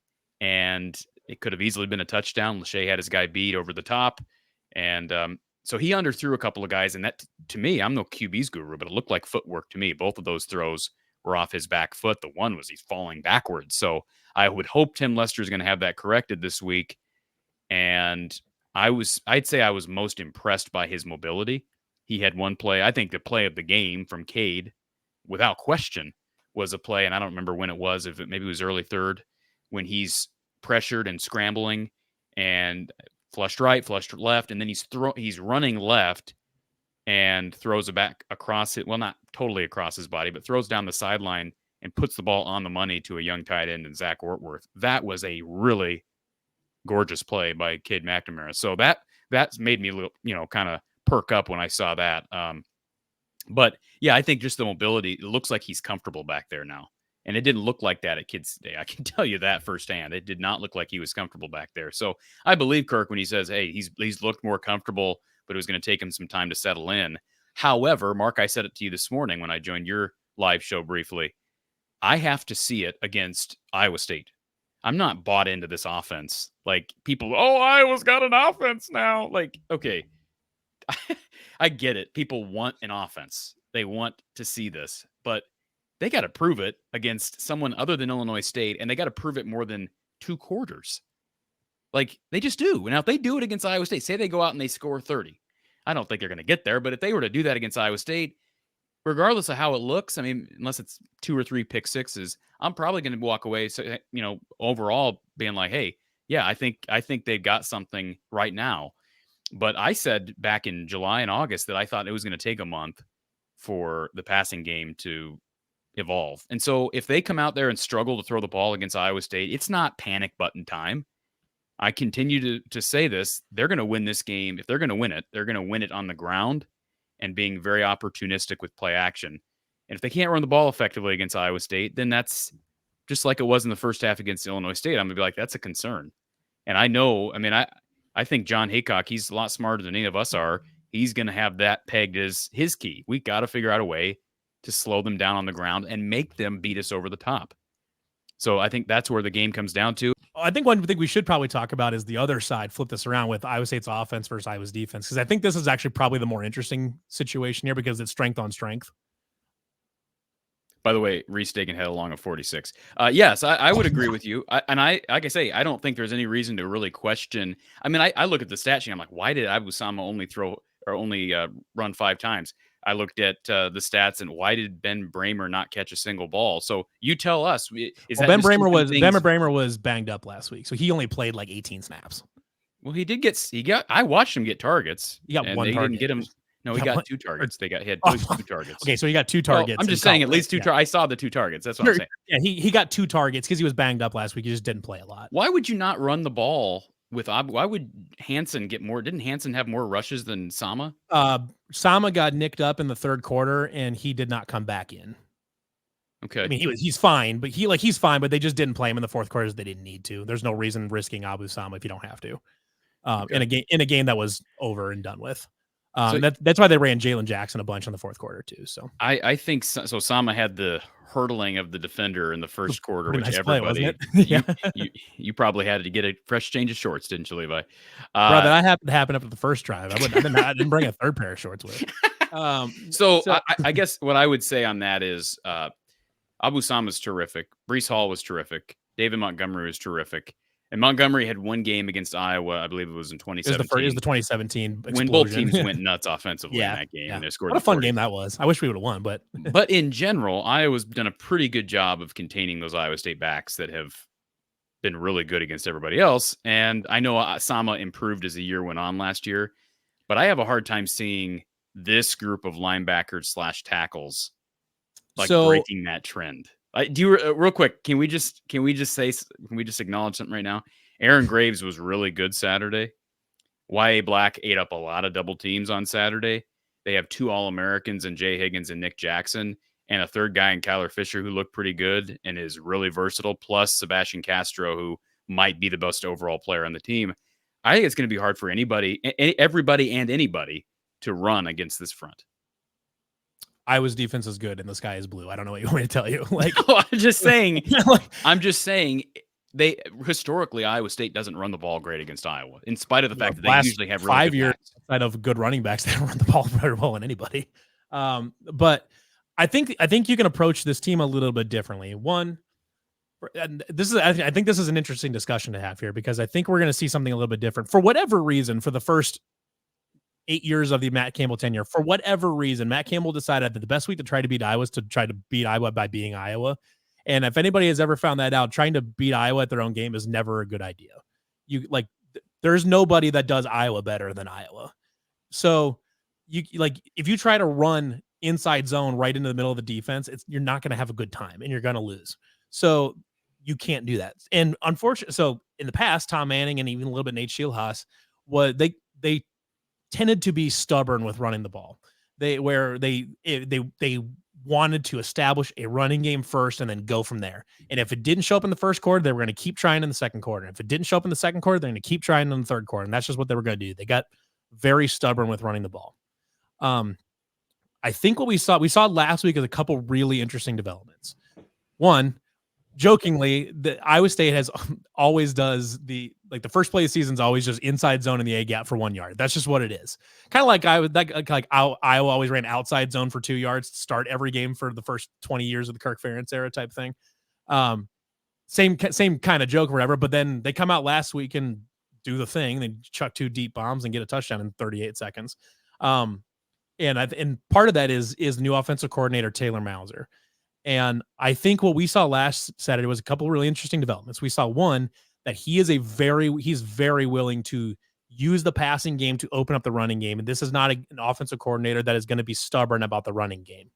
and it could have easily been a touchdown. Lachey had his guy beat over the top, and so he underthrew a couple of guys, and that, to me, I'm no QB's guru, but it looked like footwork to me. Both of those throws were off his back foot. The one was he's falling backwards. So I would hope Tim Lester is going to have that corrected this week, and I'd say I was most impressed by his mobility. He had one play, I think the play of the game from Cade, without question, was a play, and I don't remember when it was, if it maybe it was early third, when he's pressured and scrambling and flushed right, flushed left, and then he's running left and throws it back across it. Well, not totally across his body, but throws down the sideline and puts the ball on the money to a young tight end and Zach Ortworth. That was a really gorgeous play by Cade McNamara. So that's made me, kind of perk up when I saw that. But yeah, I think just the mobility, it looks like he's comfortable back there now. And it didn't look like that at Kids Day. I can tell you that firsthand. It did not look like he was comfortable back there. So I believe Kirk when he says, hey, he's looked more comfortable, but it was going to take him some time to settle in. However, Mark, I said it to you this morning when I joined your live show briefly. I have to see it against Iowa State. I'm not bought into this offense. Like people, Iowa's got an offense now. Like, okay, I get it. People want an offense. They want to see this, but they got to prove it against someone other than Illinois State, and they got to prove it more than 2 quarters. Like, they just do. Now, if they do it against Iowa State, say they go out and they score 30. I don't think they're going to get there, but if they were to do that against Iowa State, regardless of how it looks, I mean, unless it's 2 or 3 pick sixes, I'm probably going to walk away, overall being like, hey, yeah, I think they've got something right now. But I said back in July and August that I thought it was going to take a month for the passing game to evolve. And so if they come out there and struggle to throw the ball against Iowa State, it's not panic button time. I continue to say this. They're going to win this game. If they're going to win it, they're going to win it on the ground and being very opportunistic with play action. And if they can't run the ball effectively against Iowa State, then that's just like it was in the first half against Illinois State. I'm going to be like, that's a concern. And I think John Haycock, he's a lot smarter than any of us are. He's going to have that pegged as his key. We got to figure out a way to slow them down on the ground and make them beat us over the top. So I think that's where the game comes down to. I think one thing we should probably talk about is the other side, flip this around with Iowa State's offense versus Iowa's defense, because I think this is actually probably the more interesting situation here because it's strength on strength. By the way, Reese Dagan had along a 46. Yes, I would agree with you. Like I say, I don't think there's any reason to really question. I mean, I look at the stat sheet. I'm like, why did Abu Sama only run 5 times? I looked at the stats and why did Ben Bramer not catch a single ball? So you tell us. Ben Bramer was banged up last week, so he only played like 18 snaps. Well, I watched him get targets. He got one target. Didn't get him. No, he got 2 targets. He had 2 targets. Okay, so he got 2 targets. Well, I'm just saying at least 2 targets. I saw the 2 targets. That's what I'm saying. Yeah, he got 2 targets because he was banged up last week. He just didn't play a lot. Why would you not run the ball with Abu? Why would Hansen get more? Didn't Hansen have more rushes than Sama? Sama got nicked up in the 3rd quarter, and he did not come back in. Okay. I mean, he's fine, but he's fine, but they just didn't play him in the 4th quarters. They didn't need to. There's no reason risking Abu Sama if you don't have to. In a game that was over and done with. That's why they ran Jalen Jackson a bunch in the 4th quarter too. So I think so. Sama had the hurtling of the defender in the 1st quarter, which nice everybody play, you probably had to get a fresh change of shorts, didn't you, Levi? Bro, that happened after the first drive. I didn't bring a 3rd pair of shorts with. I guess what I would say on that is Abu Sama is terrific. Breece Hall was terrific. David Montgomery was terrific. And Montgomery had 1 game against Iowa, I believe it was in 2017. It was the 2017 explosion. When both teams went nuts offensively in that game. And they scored. What a fun game that was. I wish we would have won, but but in general, Iowa's done a pretty good job of containing those Iowa State backs that have been really good against everybody else. And I know Sama improved as the year went on last year, but I have a hard time seeing this group of linebackers / tackles breaking that trend. Do you real quick? Can we just acknowledge something right now? Aaron Graves was really good Saturday. Y.A. Black ate up a lot of double teams on Saturday. They have 2 All-Americans in Jay Higgins and Nick Jackson, and a 3rd guy in Kyler Fisher who looked pretty good and is really versatile. Plus Sebastian Castro, who might be the best overall player on the team. I think it's going to be hard for everybody and anybody to run against this front. Iowa's defense is good and the sky is blue. I don't know what you want me to tell you. I'm just saying they historically Iowa State doesn't run the ball great against Iowa, in spite of the fact that they usually have really 5 years outside of good running backs. They don't run the ball very well than anybody. But I think you can approach this team a little bit differently. One, And this is, I think this is an interesting discussion to have here, because I think we're going to see something a little bit different for whatever reason. For the first 8 years of the Matt Campbell tenure, for whatever reason, Matt Campbell decided that the best way to try to beat Iowa is to try to beat Iowa by being Iowa. And if anybody has ever found that out, trying to beat Iowa at their own game is never a good idea. There's nobody that does Iowa better than Iowa. So if you try to run inside zone right into the middle of the defense, you're not going to have a good time and you're going to lose. So you can't do that. And unfortunately, so in the past, Tom Manning and even a little bit Nate Scheelhaas, they tended to be stubborn with running the ball. They wanted to establish a running game first and then go from there. And if it didn't show up in the first quarter, they were going to keep trying in the second quarter. If it didn't show up in the second quarter, they're going to keep trying in the third quarter. And that's just what they were going to do. They got very stubborn with running the ball. I think what we saw last week is a couple really interesting developments. One, jokingly, the Iowa State has always does the first play of the season is always just inside zone in the A gap for 1 yard. That's just what it is. Kind of like Iowa always ran outside zone for 2 yards to start every game for the first 20 years of the Kirk Ferentz era type thing. Same kind of joke or whatever, but then they come out last week and do the thing. They chuck 2 deep bombs and get a touchdown in 38 seconds. And part of that is new offensive coordinator Taylor Mauser. And I think what we saw last Saturday was a couple of really interesting developments. We saw one, that he's very willing to use the passing game to open up the running game. And this is not an offensive coordinator that is going to be stubborn about the running game.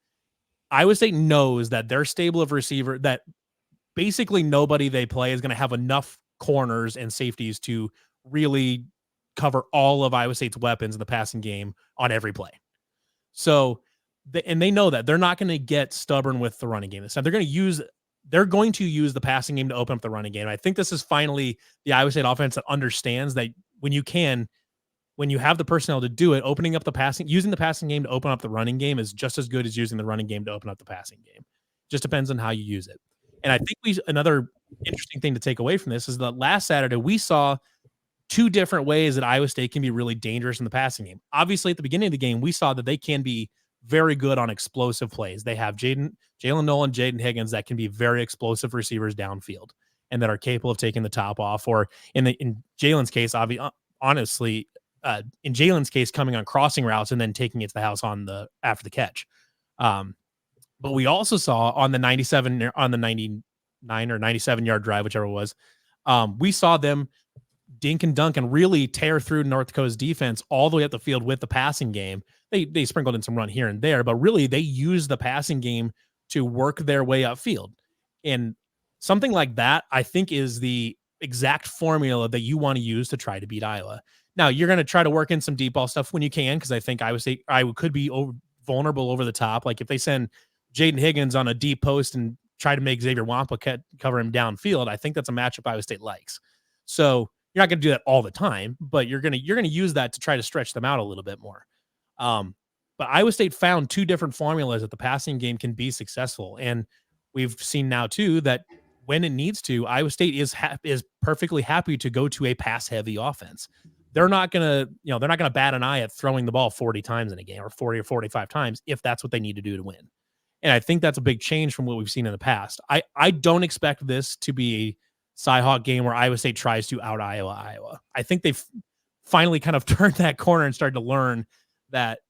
Iowa State knows that their stable of receiver, that basically nobody they play is going to have enough corners and safeties to really cover all of Iowa State's weapons in the passing game on every play. So, they know that they're not going to get stubborn with the running game this time. They're going to use the passing game to open up the running game. I think this is finally the Iowa State offense that understands that when you have the personnel to do it, using the passing game to open up the running game is just as good as using the running game to open up the passing game. Just depends on how you use it. And I think another interesting thing to take away from this is that last Saturday we saw 2 different ways that Iowa State can be really dangerous in the passing game. Obviously, at the beginning of the game, we saw that they can be very good on explosive plays. They have Jalen Nolan, Jaden Higgins that can be very explosive receivers downfield and that are capable of taking the top off. Or in Jalen's case, honestly, in Jalen's case, coming on crossing routes and then taking it to the house after the catch. But we also saw on the 99 or 97 yard drive, whichever it was, we saw them dink and dunk and really tear through North Dakota's defense all the way up the field with the passing game. They sprinkled in some run here and there, but really they used the passing game to work their way upfield. And something like that, I think, is the exact formula that you want to use to try to beat Iowa. Now, you're going to try to work in some deep ball stuff when you can, because I think Iowa could be vulnerable over the top. Like if they send Jaden Higgins on a deep post and try to make Xavier Wampa cover him downfield, I think that's a matchup Iowa State likes. So you're not going to do that all the time, but you're going to use that to try to stretch them out a little bit more. But Iowa State found 2 different formulas that the passing game can be successful. And we've seen now too, that when it needs to, Iowa State is perfectly happy to go to a pass heavy offense. They're not going to bat an eye at throwing the ball 40 times in a game or 40 or 45 times if that's what they need to do to win. And I think that's a big change from what we've seen in the past. I don't expect this to be a Cy-Hawk game where Iowa State tries to out Iowa. I think they've finally kind of turned that corner and started to learn that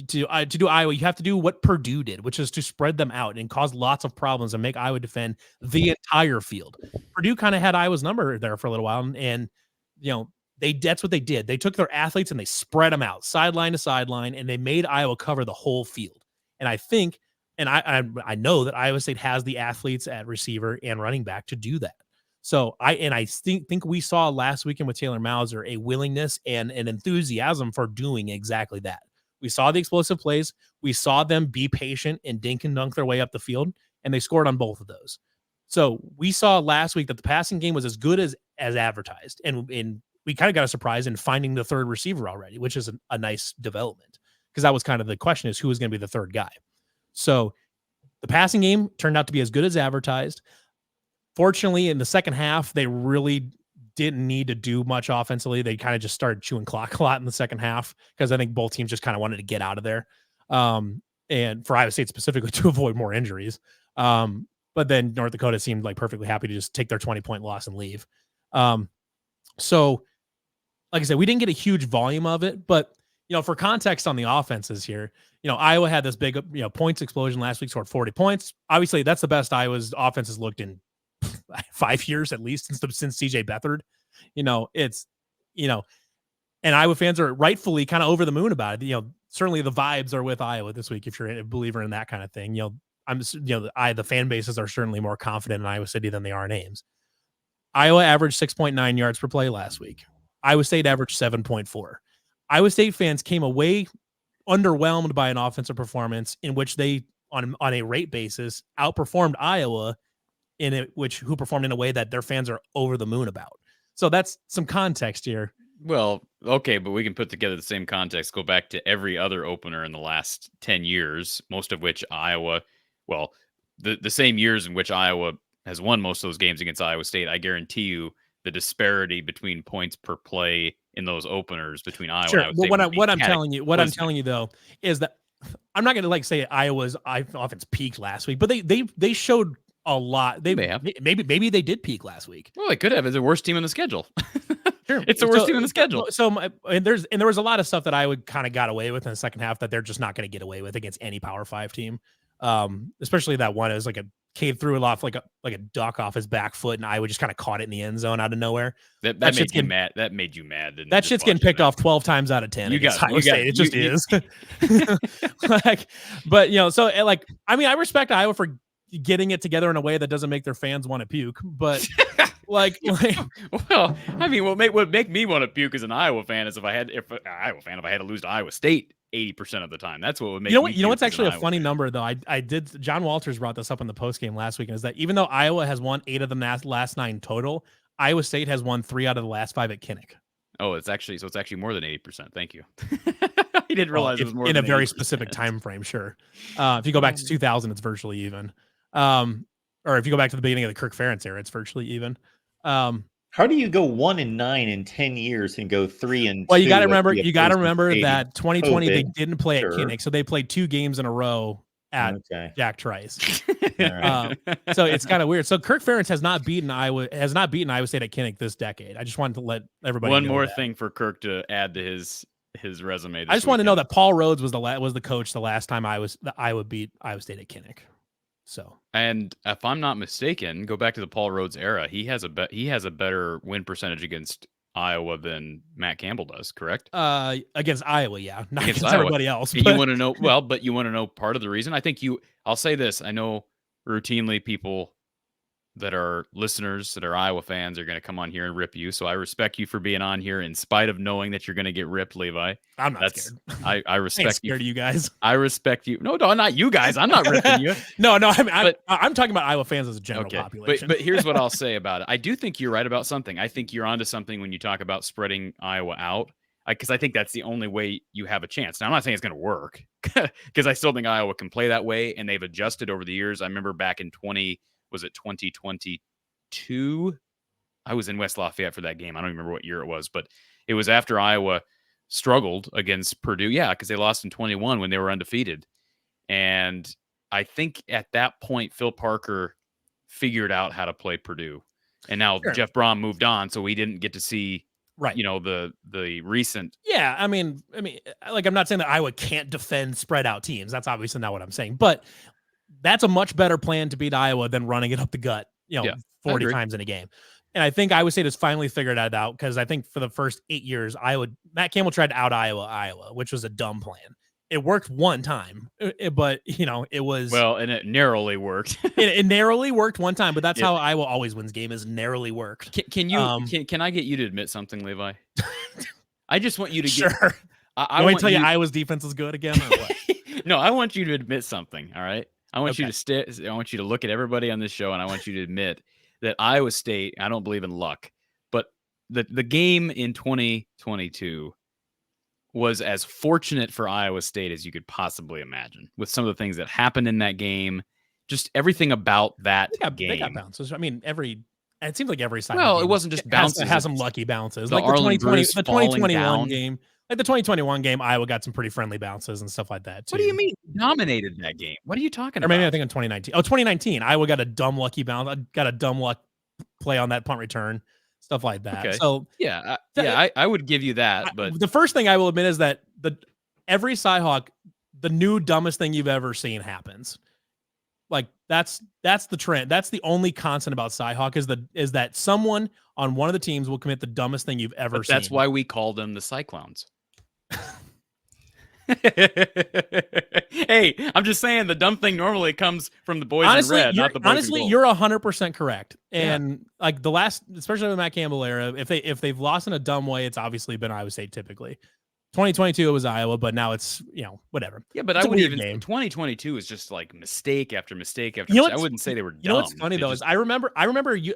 to do Iowa, you have to do what Purdue did, which is to spread them out and cause lots of problems and make Iowa defend the entire field. Purdue kind of had Iowa's number there for a little while, and that's what they did. They took their athletes and they spread them out sideline to sideline, and they made Iowa cover the whole field. And I think, and I know that Iowa State has the athletes at receiver and running back to do that. So I think we saw last weekend with Taylor Mauser a willingness and an enthusiasm for doing exactly that. We saw the explosive plays. We saw them be patient and dink and dunk their way up the field, and they scored on both of those. So we saw last week that the passing game was as good as advertised, and we kind of got a surprise in finding the third receiver already, which is a nice development, because that was kind of the question, is who is going to be the third guy. So the passing game turned out to be as good as advertised. Fortunately, in the second half, they really didn't need to do much offensively. They kind of just started chewing clock a lot in the second half, because I think both teams just kind of wanted to get out of there. And for Iowa State specifically, to avoid more injuries. but then North Dakota seemed like perfectly happy to just take their 20-point loss and leave. So like I said, we didn't get a huge volume of it, but for context on the offenses here, Iowa had this big, points explosion last week, scored 40 points. Obviously, that's the best Iowa's offense has looked in 5 years at least since CJ Beathard. And Iowa fans are rightfully kind of over the moon about it. Certainly the vibes are with Iowa this week if you're a believer in that kind of thing. The fan bases are certainly more confident in Iowa City than they are in Ames. Iowa averaged 6.9 yards per play last week. Iowa State averaged 7.4. Iowa State fans came away underwhelmed by an offensive performance in which they, on a rate basis, outperformed Iowa who performed in a way that their fans are over the moon about. So that's some context here. Well, okay, but we can put together the same context. Go back to every other opener in the last 10 years, most of which Iowa, the same years in which Iowa has won most of those games against Iowa State. I guarantee you the disparity between points per play in those openers between Iowa and Iowa State. What I'm telling you though is that I'm not going to say Iowa's offense peaked last week, but they showed a lot. They may have. Maybe they did peak last week. Well, they could have. It's the worst team on the schedule. Sure. It's the worst team on the schedule. There was a lot of stuff that Iowa kind of got away with in the second half that they're just not going to get away with against any Power 5 team. Especially that one. It was like a Cade threw it off like a duck off his back foot, and Iowa just kind of caught it in the end zone out of nowhere. That made you mad. That made you mad. That shit's getting picked off 12 times out of 10. It just is. I respect Iowa for getting it together in a way that doesn't make their fans want to puke, but well, I mean, what make me want to puke as an Iowa fan is if I had to lose to Iowa State 80% of the time. That's what would make me you know what's actually a funny number though. I did. John Walters brought this up in the post game last week, and is that even though Iowa has won 8 of the last 9 total, Iowa State has won 3 out of the last 5 at Kinnick. Oh, it's actually more than 80%. Thank you. I didn't realize it was more in than a very 80%. Specific time frame. Sure. If you go back to 2000, it's virtually even. Or if you go back to the beginning of the Kirk Ferentz era, it's virtually even. How do you go 1-9 in 10 years and go 3-2? Well, you got to remember that 2020 COVID. they didn't play Sure. at Kinnick, so they played 2 games in a row at Jack Trice. Right. So it's kind of weird. So Kirk Ferentz has not beaten Iowa State at Kinnick this decade. I just wanted to let everybody One know more that. thing for Kirk to add to his resume. I just want to know that Paul Rhodes was the coach the last time Iowa beat Iowa State at Kinnick. So, and if I'm not mistaken, go back to the Paul Rhodes era. He has a better win percentage against Iowa than Matt Campbell does. Correct? Against Iowa, yeah, not against Iowa. everybody else. But you want to know? Well, but you want to know part of the reason. I think I'll say this. I know routinely people that are listeners that are Iowa fans are going to come on here and rip you. So I respect you for being on here in spite of knowing that you're going to get ripped, Levi. I'm not scared. I respect I ain't scared of you guys. I respect you. No, not you guys. I'm not ripping you. No. I'm talking about Iowa fans as a general population. But here's what I'll say about it. I do think you're right about something. I think you're onto something when you talk about spreading Iowa out, because I think that's the only way you have a chance. Now, I'm not saying it's going to work, because I still think Iowa can play that way, and they've adjusted over the years. I remember back in 2022? I was in West Lafayette for that game. I don't remember what year it was, but it was after Iowa struggled against Purdue. Yeah, because they lost in 21 when they were undefeated. And I think at that point, Phil Parker figured out how to play Purdue. And now Jeff Brom moved on, so we didn't get to see the recent. Yeah, I mean, I'm not saying that Iowa can't defend spread out teams. That's obviously not what I'm saying. But that's a much better plan to beat Iowa than running it up the gut, 40 times in a game. And I think Iowa State has finally figured that out, because I think for the first 8 years, Matt Campbell tried to out Iowa, which was a dumb plan. It worked one time, but it was and it narrowly worked. it narrowly worked one time, but that's how Iowa always wins game, is narrowly worked. Can I get you to admit something, Levi? I just want you to sure. get. I want to tell you Iowa's defense is good again, or what? No, I want you to admit something. All right. I want you to I want you to look at everybody on this show, and I want you to admit that Iowa State, I don't believe in luck, but the game in 2022 was as fortunate for Iowa State as you could possibly imagine, with some of the things that happened in that game, just everything about that game. They got bounces. I mean, every it seems like every side. Well, it wasn't just bounces. Has some lucky bounces. The Like Arlen Bruce the falling 2021 down. game. Like the 2021 game, Iowa got some pretty friendly bounces and stuff like that too. What do you mean? Dominated that game. What are you talking Or about? maybe I think in 2019. Oh, 2019, Iowa got a dumb lucky bounce. Got a dumb luck play on that punt return, stuff like that. Okay. So Yeah, I would give you that. But the first thing I will admit is that every Cyhawk, the new dumbest thing you've ever seen happens. Like that's the trend. That's the only constant about Cyhawk is that someone on one of the teams will commit the dumbest thing you've ever seen. That's why we call them the Cyclones. Hey, I'm just saying the dumb thing normally comes from the boys in red, not the boys honestly, in gold. you're 100% correct. And like the last, especially the Matt Campbell era, if they've lost in a dumb way, it's obviously been Iowa State typically. 2022 it was Iowa, but now it's whatever. Yeah, but it's I wouldn't even. game. 2022 is just like mistake after mistake after. I wouldn't say they were dumb. You know what's funny though is I remember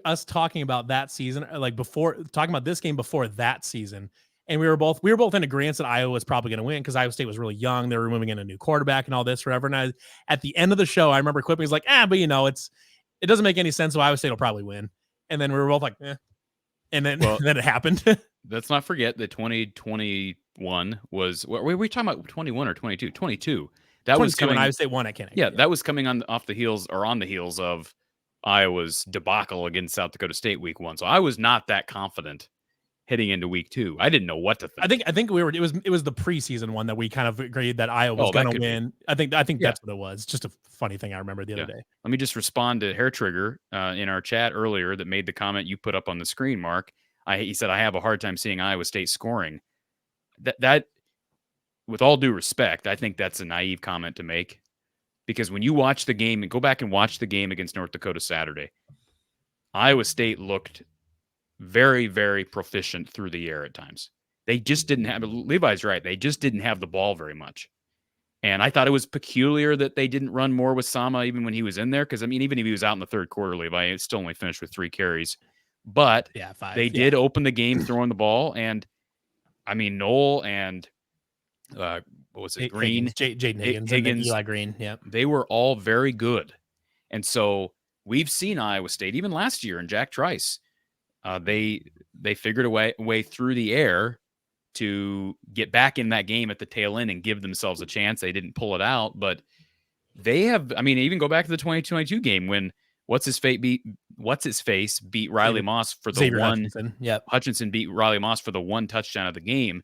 us talking about that season, like before talking about this game before that season, and we were both in agreement that Iowa was probably going to win because Iowa State was really young. They were moving in a new quarterback and all this forever. And at the end of the show, I remember Clipping was like, but it doesn't make any sense. So Iowa State will probably win. And then we were both like, and then then it happened. Let's not forget that 2021 was. Were we talking about 21 or 22? 22. That was coming. When Iowa State won at Kinnick. Yeah, that was coming on the heels of Iowa's debacle against South Dakota State week 1. So I was not that confident heading into week 2. I didn't know what to think. I think it was the preseason one that we kind of agreed that Iowa was going to win. I think that's what it was. Just a funny thing I remember the other day. Let me just respond to Hair Trigger in our chat earlier that made the comment you put up on the screen, Mark. He said, I have a hard time seeing Iowa State scoring. That, with all due respect, I think that's a naive comment to make. Because when you watch the game and go back and watch the game against North Dakota Saturday, Iowa State looked very, very proficient through the air at times. They just didn't have, Levi's right, they just didn't have the ball very much. And I thought it was peculiar that they didn't run more with Sama even when he was in there. Because, I mean, even if he was out in the third quarter, Levi still only finished with 3 carries. But they did open the game throwing the ball. And, I mean, Noel and, what was it, Green? Jaden Higgins. And Eli Green, they were all very good. And so we've seen Iowa State, even last year in Jack Trice, they figured a way through the air to get back in that game at the tail end and give themselves a chance. They didn't pull it out, but they have. I mean, even go back to the 2022 game when what's his face beat Riley Moss for the Xavier one. Hutchinson. Yep. Hutchinson beat Riley Moss for the 1 touchdown of the game.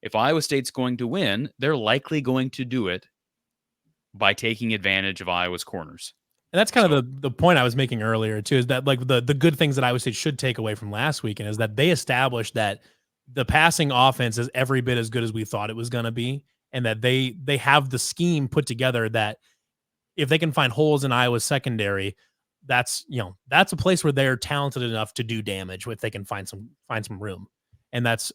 If Iowa State's going to win, they're likely going to do it by taking advantage of Iowa's corners. And that's kind of the point I was making earlier too, is that like the good things that Iowa State should take away from last weekend is that they established that the passing offense is every bit as good as we thought it was going to be. And that they have the scheme put together that if they can find holes in Iowa's secondary, that's a place where they're talented enough to do damage if they can find some room. And that's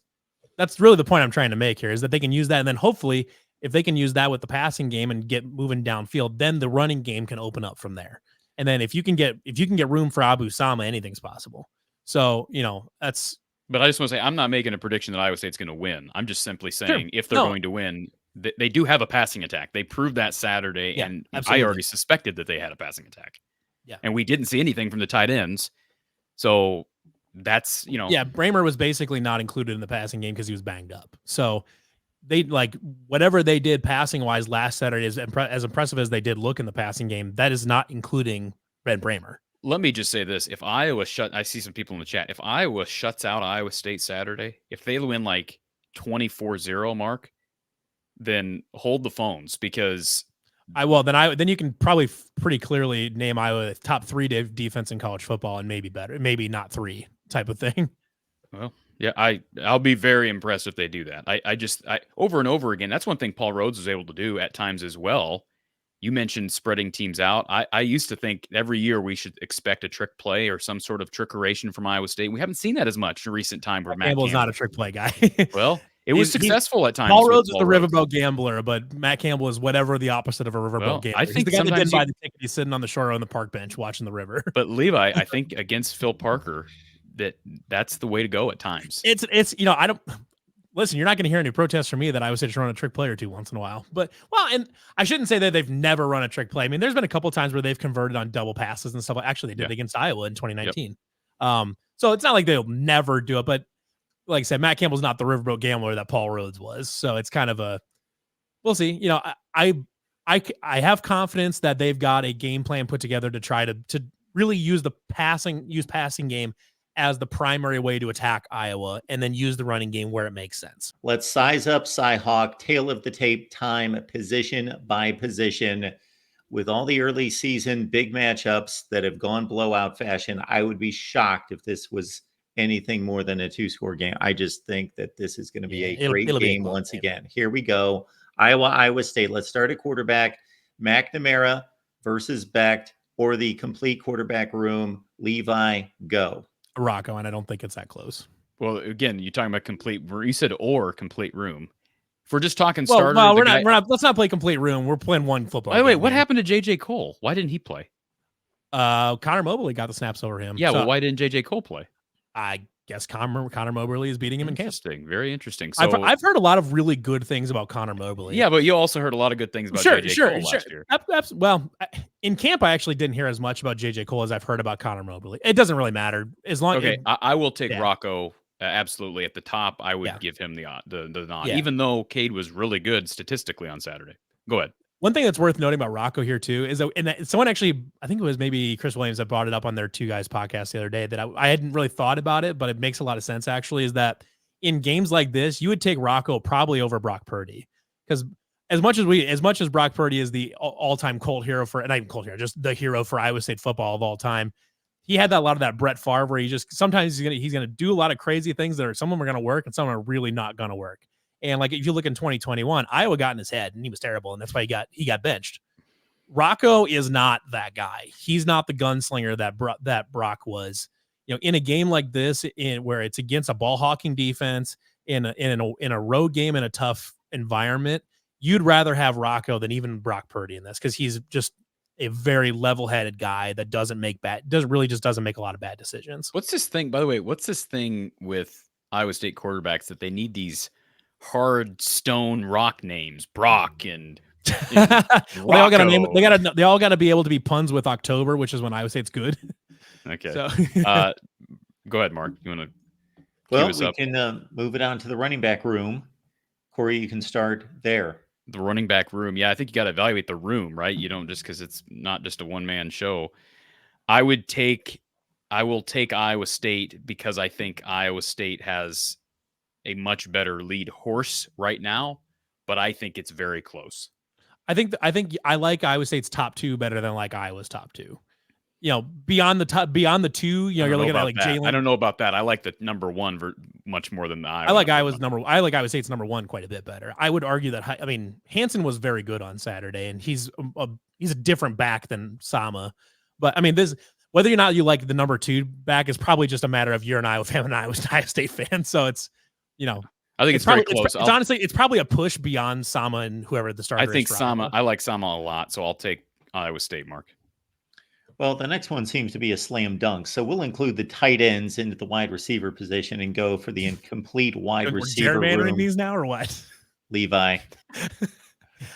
really the point I'm trying to make here is that they can use that. And then hopefully if they can use that with the passing game and get moving downfield, then the running game can open up from there. And then if you can get room for Abu Sama, anything's possible. So, that's. But I just want to say, I'm not making a prediction that Iowa State's going to win. I'm just simply saying if they're going to win, they do have a passing attack. They proved that Saturday. Yeah, and absolutely. I already suspected that they had a passing attack. Yeah. And we didn't see anything from the tight ends. So that's, Yeah, Bramer was basically not included in the passing game because he was banged up. So they whatever they did passing wise last Saturday is as impressive as they did look in the passing game. That is not including Ben Bramer. Let me just say this. If Iowa I see some people in the chat. If Iowa shuts out Iowa State Saturday, if they win like 24-0, Mark, then hold the phones because then you can probably pretty clearly name Iowa top 3 defense in college football and maybe better, maybe not 3 type of thing. Well, yeah, I'll be very impressed if they do that. I over and over again, that's one thing Paul Rhodes was able to do at times as well. You mentioned spreading teams out. I used to think every year we should expect a trick play or some sort of trickeration from Iowa State. We haven't seen that as much in recent time. Matt Campbell's not a trick play guy. Well, it was successful at times. Paul Rhodes is the riverboat gambler, but Matt Campbell is whatever the opposite of a riverboat gambler. I think he's the guy that didn't buy the ticket. He's sitting on the shore on the park bench watching the river. But Levi, I think against Phil Parker, that's the way to go at times. It's I don't listen. You're not going to hear any protests from me that I was just run a trick play or two once in a while. But and I shouldn't say that they've never run a trick play. I mean, there's been a couple of times where they've converted on double passes and stuff. Actually, they did against Iowa in 2019. So it's not like they'll never do it, but like I said, Matt Campbell's not the riverboat gambler that Paul Rhodes was. So it's kind of we'll see. You know, I have confidence that they've got a game plan put together to try to really use passing game as the primary way to attack Iowa, and then use the running game where it makes sense. Let's size up Cyhawk, tail of the tape time, position by position. With all the early season big matchups that have gone blowout fashion, I would be shocked if this was anything more than a 2-score game. I just think that this is going to be a great game once again. Here we go. Iowa State. Let's start at quarterback. McNamara versus Becht, or the complete quarterback room. Levi, go. Rocco, and I don't think it's that close. Well, again, you're talking about complete. You said or complete room. If we're just talking starter, well, we're not. Let's not play complete room. We're playing one football. Wait, what happened to J.J. Cole? Why didn't he play? Connor Mobley got the snaps over him. Yeah, well, why didn't J.J. Cole play? I guess Connor Mobley is beating him in camp. Interesting, very interesting. So I've heard a lot of really good things about Connor Mobley. Yeah, but you also heard a lot of good things about J.J. Cole last year. Well, in camp, I actually didn't hear as much about J.J. Cole as I've heard about Connor Mobley. It doesn't really matter as long. Okay, I will take Rocco absolutely at the top. I would give him the nod, even though Cade was really good statistically on Saturday. Go ahead. One thing that's worth noting about Rocco here too is that, someone actually, I think it was maybe Chris Williams that brought it up on their Two Guys podcast the other day, that I hadn't really thought about it, but it makes a lot of sense actually, is that in games like this, you would take Rocco probably over Brock Purdy, because as much as Brock Purdy is the all-time Colt hero not even Colt hero, just the hero for Iowa State football of all time, he had a lot of that Brett Favre where he just sometimes he's gonna do a lot of crazy things that some of them are gonna work and some are really not gonna work. And like if you look in 2021, Iowa got in his head and he was terrible, and that's why he got benched. Rocco is not that guy. He's not the gunslinger that Brock was. You know, in a game like this, where it's against a ball hawking defense in a road game in a tough environment, you'd rather have Rocco than even Brock Purdy in this, because he's just a very level-headed guy that doesn't make a lot of bad decisions. What's this thing, by the way? What's this thing with Iowa State quarterbacks that they need these hard stone rock names, Brock and well, they all got a name. They all got to be able to be puns with October, which is when Iowa State's good. Okay. So, go ahead, Mark. You want to? Well, we can move it on to the running back room. Corey, you can start there. The running back room. Yeah, I think you got to evaluate the room, right? You don't just, because it's not just a one-man show. I will take Iowa State, because I think Iowa State has a much better lead horse right now, but I think it's very close. I think I like Iowa State's top two better than like Iowa's top two. You know, beyond the two, you know, you're looking at like Jalen. I don't know about that. I like the number one much more than the Iowa. I like Iowa State's number one quite a bit better. I would argue that, I mean, Hansen was very good on Saturday, and he's a different back than Sama. But I mean, whether or not you like the number two back is probably just a matter of you're an Iowa fan and Iowa State fan. So it's, you know, I think it's very close. It's honestly, it's probably a push beyond Sama and whoever the starter is. I think I like Sama a lot, so I'll take Iowa State, Mark. Well, the next one seems to be a slam dunk, so we'll include the tight ends into the wide receiver position and go for the incomplete wide receiver room. These now or what? Levi.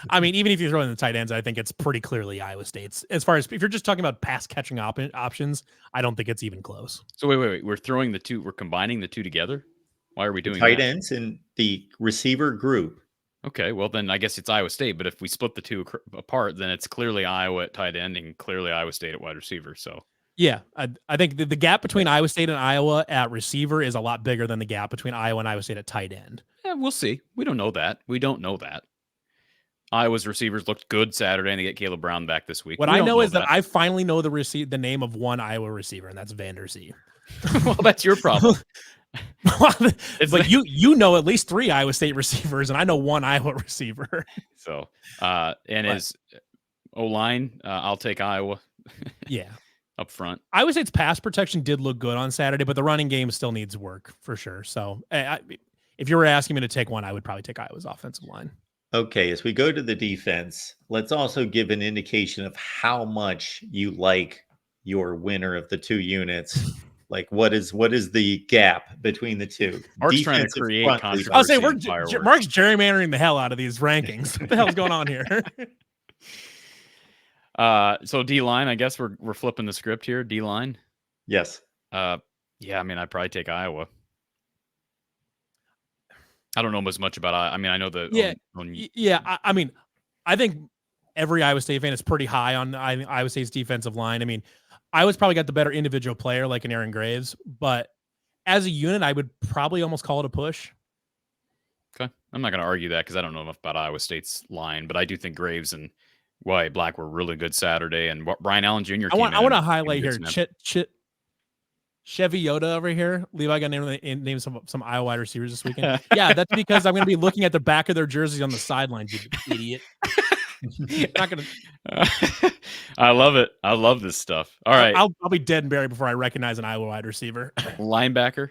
I mean, even if you throw in the tight ends, I think it's pretty clearly Iowa State's. As far as if you're just talking about pass catching options, I don't think it's even close. So wait, we're combining the two together. Why are we doing tight ends in the receiver group? Okay, well then I guess it's Iowa State. But if we split the two apart, then it's clearly Iowa at tight end and clearly Iowa State at wide receiver. So yeah, I think the gap between Iowa State and Iowa at receiver is a lot bigger than the gap between Iowa and Iowa State at tight end. Yeah, we'll see. We don't know that. Iowa's receivers looked good Saturday, and they get Caleb Brown back this week. What I know is that I finally know the name of one Iowa receiver, and that's Vander Zee. Well, that's your problem. It's like you know at least 3 Iowa State receivers, and I know 1 Iowa receiver. So, as O-line, I'll take Iowa. Yeah, up front. Iowa State's pass protection did look good on Saturday, but the running game still needs work for sure. So, if you were asking me to take one, I would probably take Iowa's offensive line. Okay, as we go to the defense, let's also give an indication of how much you like your winner of the 2 units. Like, what is the gap between the two? Mark's trying to create controversy. I'll say Mark's gerrymandering the hell out of these rankings. What the hell's going on here? So D-line, I guess we're flipping the script here. D-line. Yes. Yeah, I mean, I'd probably take Iowa. I don't know as much about. I mean, I know the I mean, I think every Iowa State fan is pretty high on Iowa State's defensive line. I mean, Iowa's probably got the better individual player, like an Aaron Graves, but as a unit, I would probably almost call it a push. Okay, I'm not going to argue that because I don't know enough about Iowa State's line, but I do think Graves and Wyatt Black were really good Saturday, and Brian Allen Jr. I want to highlight here Chevy Yoda over here. Levi got named some Iowa wide receivers this weekend. Yeah, that's because I'm going to be looking at the back of their jerseys on the sidelines, you idiot. Not gonna. I love it. I love this stuff. All right, I'll be dead and buried before I recognize an Iowa wide receiver. Linebacker.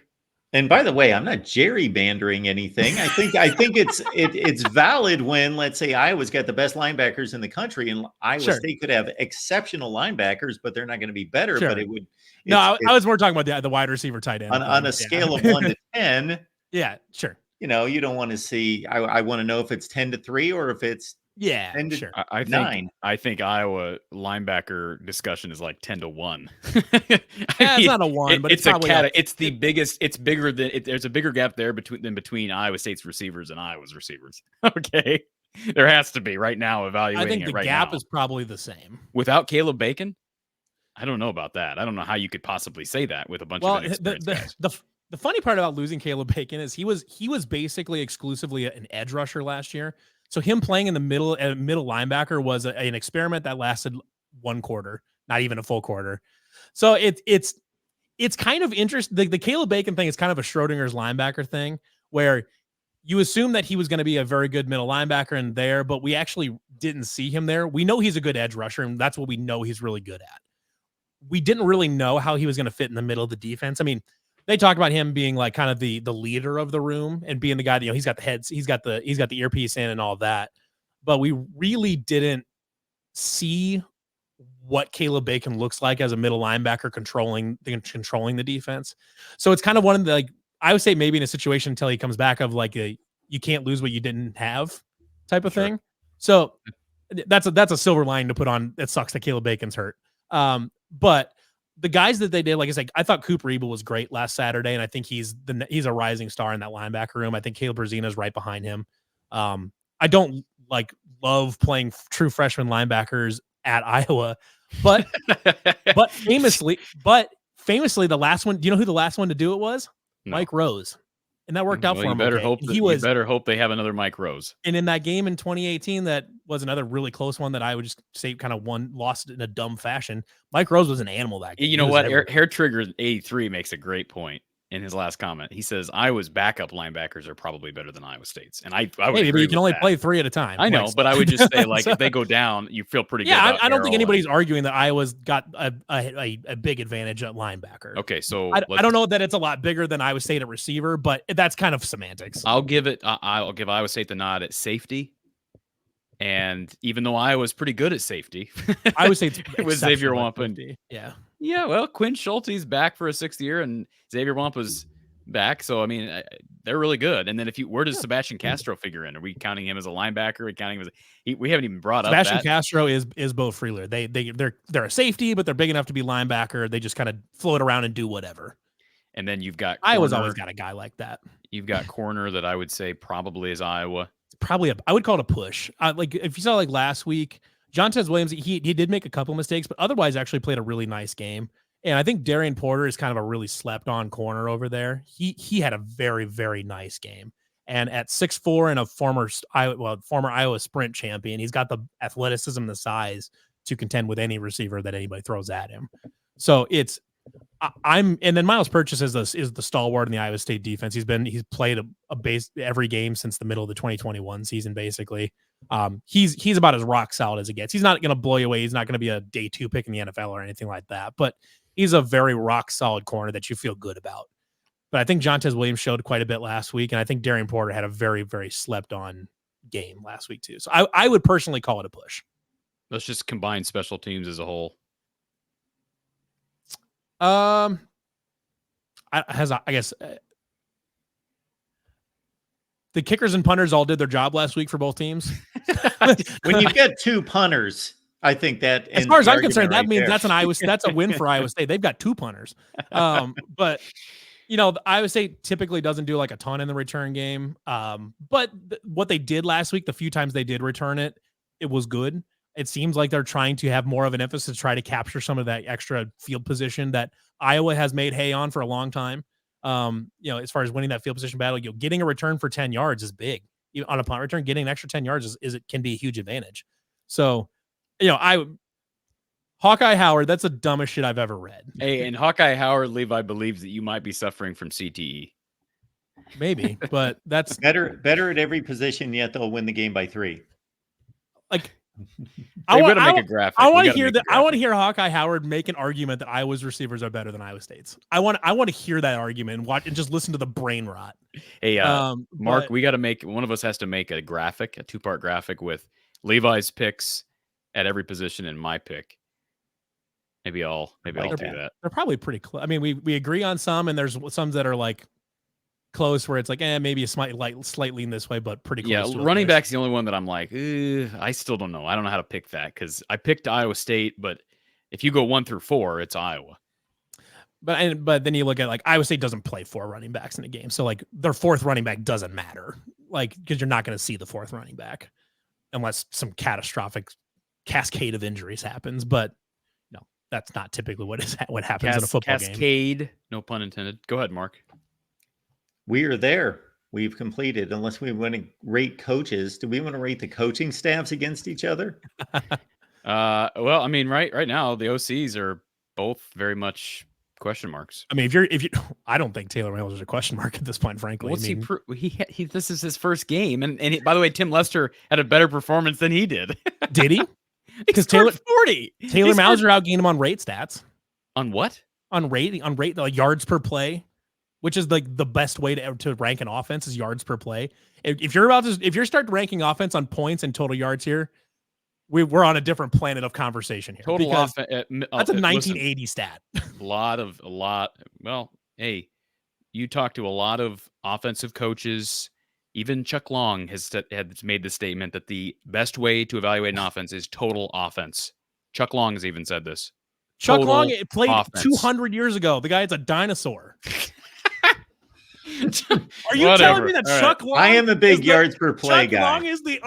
And by the way, I'm not gerrymandering anything. I think it's valid when, let's say, Iowa's got the best linebackers in the country, and Iowa State could have exceptional linebackers, but they're not going to be better. But it would. I was more talking about the wide receiver tight end on a scale of 1 to 10. Yeah, sure. You don't want to see. I want to know if it's 10 to 3 or if it's 10 to sure. I think 9. I think Iowa linebacker discussion is like 10 to 1. It's not a 1, but it's probably it's the biggest. It's bigger than there's a bigger gap there between Iowa State's receivers and Iowa's receivers. Okay, there has to be right now. Evaluating, I think the gap is probably the same without Caleb Bacon. I don't know about that. I don't know how you could possibly say that with a bunch of inexperienced guys. The funny part about losing Caleb Bacon is he was basically exclusively an edge rusher last year. So him playing in the middle linebacker was an experiment that lasted 1 quarter, not even a full quarter. So it's kind of interesting. The Caleb Bacon thing is kind of a Schrodinger's linebacker thing where you assume that he was going to be a very good middle linebacker in there, but we actually didn't see him there. We know he's a good edge rusher, and that's what we know he's really good at. We didn't really know how he was going to fit in the middle of the defense. I mean, they talk about him being like kind of the leader of the room and being the guy that, he's got the heads, he's got the earpiece in and all of that. But we really didn't see what Caleb Bacon looks like as a middle linebacker controlling the defense. So it's kind of one of the, like, I would say maybe in a situation until he comes back of like you can't lose what you didn't have type of thing. So that's a silver lining to put on. It sucks that Caleb Bacon's hurt. But the guys that they did, like I said, I thought Cooper Ebel was great last Saturday, and I think he's a rising star in that linebacker room. I think Caleb Brzina is right behind him. I don't love playing true freshman linebackers at Iowa, but famously, the last one. Do you know who the last one to do it was? No. Mike Rose. And that worked out for him. You better hope they have another Mike Rose. And in that game in 2018, that was another really close one that I would just say kind of lost in a dumb fashion. Mike Rose was an animal that game. You know what? Hair Trigger 83 makes a great point in his last comment. He says Iowa's backup linebackers are probably better than Iowa State's, and I would agree, but you can only that. play 3 at a time. I know, but I would just say if they go down, you feel pretty good. Yeah, I don't think anybody's arguing that Iowa's got a big advantage at linebacker. Okay, so I don't know that it's a lot bigger than Iowa State at receiver, but that's kind of semantics. I'll give Iowa State the nod at safety. And even though Iowa's pretty good at safety, Iowa State's with Xavier Wampa. Yeah, well, Quinn Schulte's back for a 6th year, and Xavier Wampa's back. So, I mean, they're really good. And then where does Sebastian Castro figure in? Are we counting him as a linebacker? Are we counting him as we haven't even brought Sebastian up Castro is Bo Freeler. They're a safety, but they're big enough to be linebacker. They just kind of float around and do whatever. And then you've got Iowa's always got a guy like that. You've got corner that I would say probably is Iowa. Probably I would call it a push. If you saw last week, Jontez Williams, he did make a couple mistakes, but otherwise actually played a really nice game. And I think Darian Porter is kind of a really slept on corner over there. He had a very, very nice game. And at 6'4" and a former Iowa sprint champion, he's got the athleticism and the size to contend with any receiver that anybody throws at him. So and then Miles Purchase is the stalwart in the Iowa State defense. He's played a base every game since the middle of the 2021 season, basically. He's about as rock solid as it gets. He's not going to blow you away. He's not going to be a day 2 pick in the NFL or anything like that, but he's a very rock solid corner that you feel good about. But I think Jontez Williams showed quite a bit last week, and I think Darian Porter had a very, very slept on game last week too. So I would personally call it a push. Let's just combine special teams as a whole. I guess the kickers and punters all did their job last week for both teams. When you've got 2 punters I think that as far as I'm concerned, that means that's a win for Iowa State. They've got 2 punters. But Iowa State typically doesn't do like a ton in the return game. But what they did last week, the few times they did return it, it was good. It seems like they're trying to have more of an emphasis to try to capture some of that extra field position that Iowa has made hay on for a long time. As far as winning that field position battle, getting a return for 10 yards is big. On a punt return, getting an extra 10 yards can be a huge advantage. So, Hawkeye Howard, that's the dumbest shit I've ever read. Hey, and Hawkeye Howard, Levi believes that you might be suffering from CTE. Maybe, but that's better at every position, yet they'll win the game by 3. Like, I want to make a graphic. I want to hear that. I want to hear Hawkeye Howard make an argument that Iowa's receivers are better than Iowa State's. I want to hear that argument and watch and just listen to the brain rot. Hey, Mark, we got to make one of us has to make a graphic, a 2-part graphic with Levi's picks at every position and my pick. Maybe I'll do that. They're probably pretty close. I mean, we agree on some, and there's some that are like close where it's like, maybe a slightly in this way, but pretty close. Yeah, running back's the only one that I'm like, I still don't know. I don't know how to pick that because I picked Iowa State, but if you go 1 through 4, it's Iowa. But then you look at like Iowa State doesn't play 4 running backs in a game, so like their 4th running back doesn't matter, like because you're not going to see the 4th running back unless some catastrophic cascade of injuries happens. But that's not typically what happens in a football game. Cascade, no pun intended. Go ahead, Mark. We are there. We've completed. Unless we want to rate coaches, do we want to rate the coaching staffs against each other? Well, I mean, right now the OCs are both very much question marks. I mean, if you, I don't think Taylor Reynolds is a question mark at this point, frankly. What's he this is his first game, and by the way, Tim Lester had a better performance than he did. Did he? Because Taylor Mauser outgained him on rate stats. On what? On rate, like yards per play, which is like the best way to rank an offense is yards per play. If you're start ranking offense on points and total yards here, we're on a different planet of conversation here. Total offense. That's a 1980 stat. A lot. Well, hey, you talk to a lot of offensive coaches. Even Chuck Long has made the statement that the best way to evaluate an offense is total offense. Chuck Long has even said this. Chuck Long played offense. 200 years ago. The guy's a dinosaur. Are you telling me that Chuck Long? I am a big yards per play guy. Chuck Long is the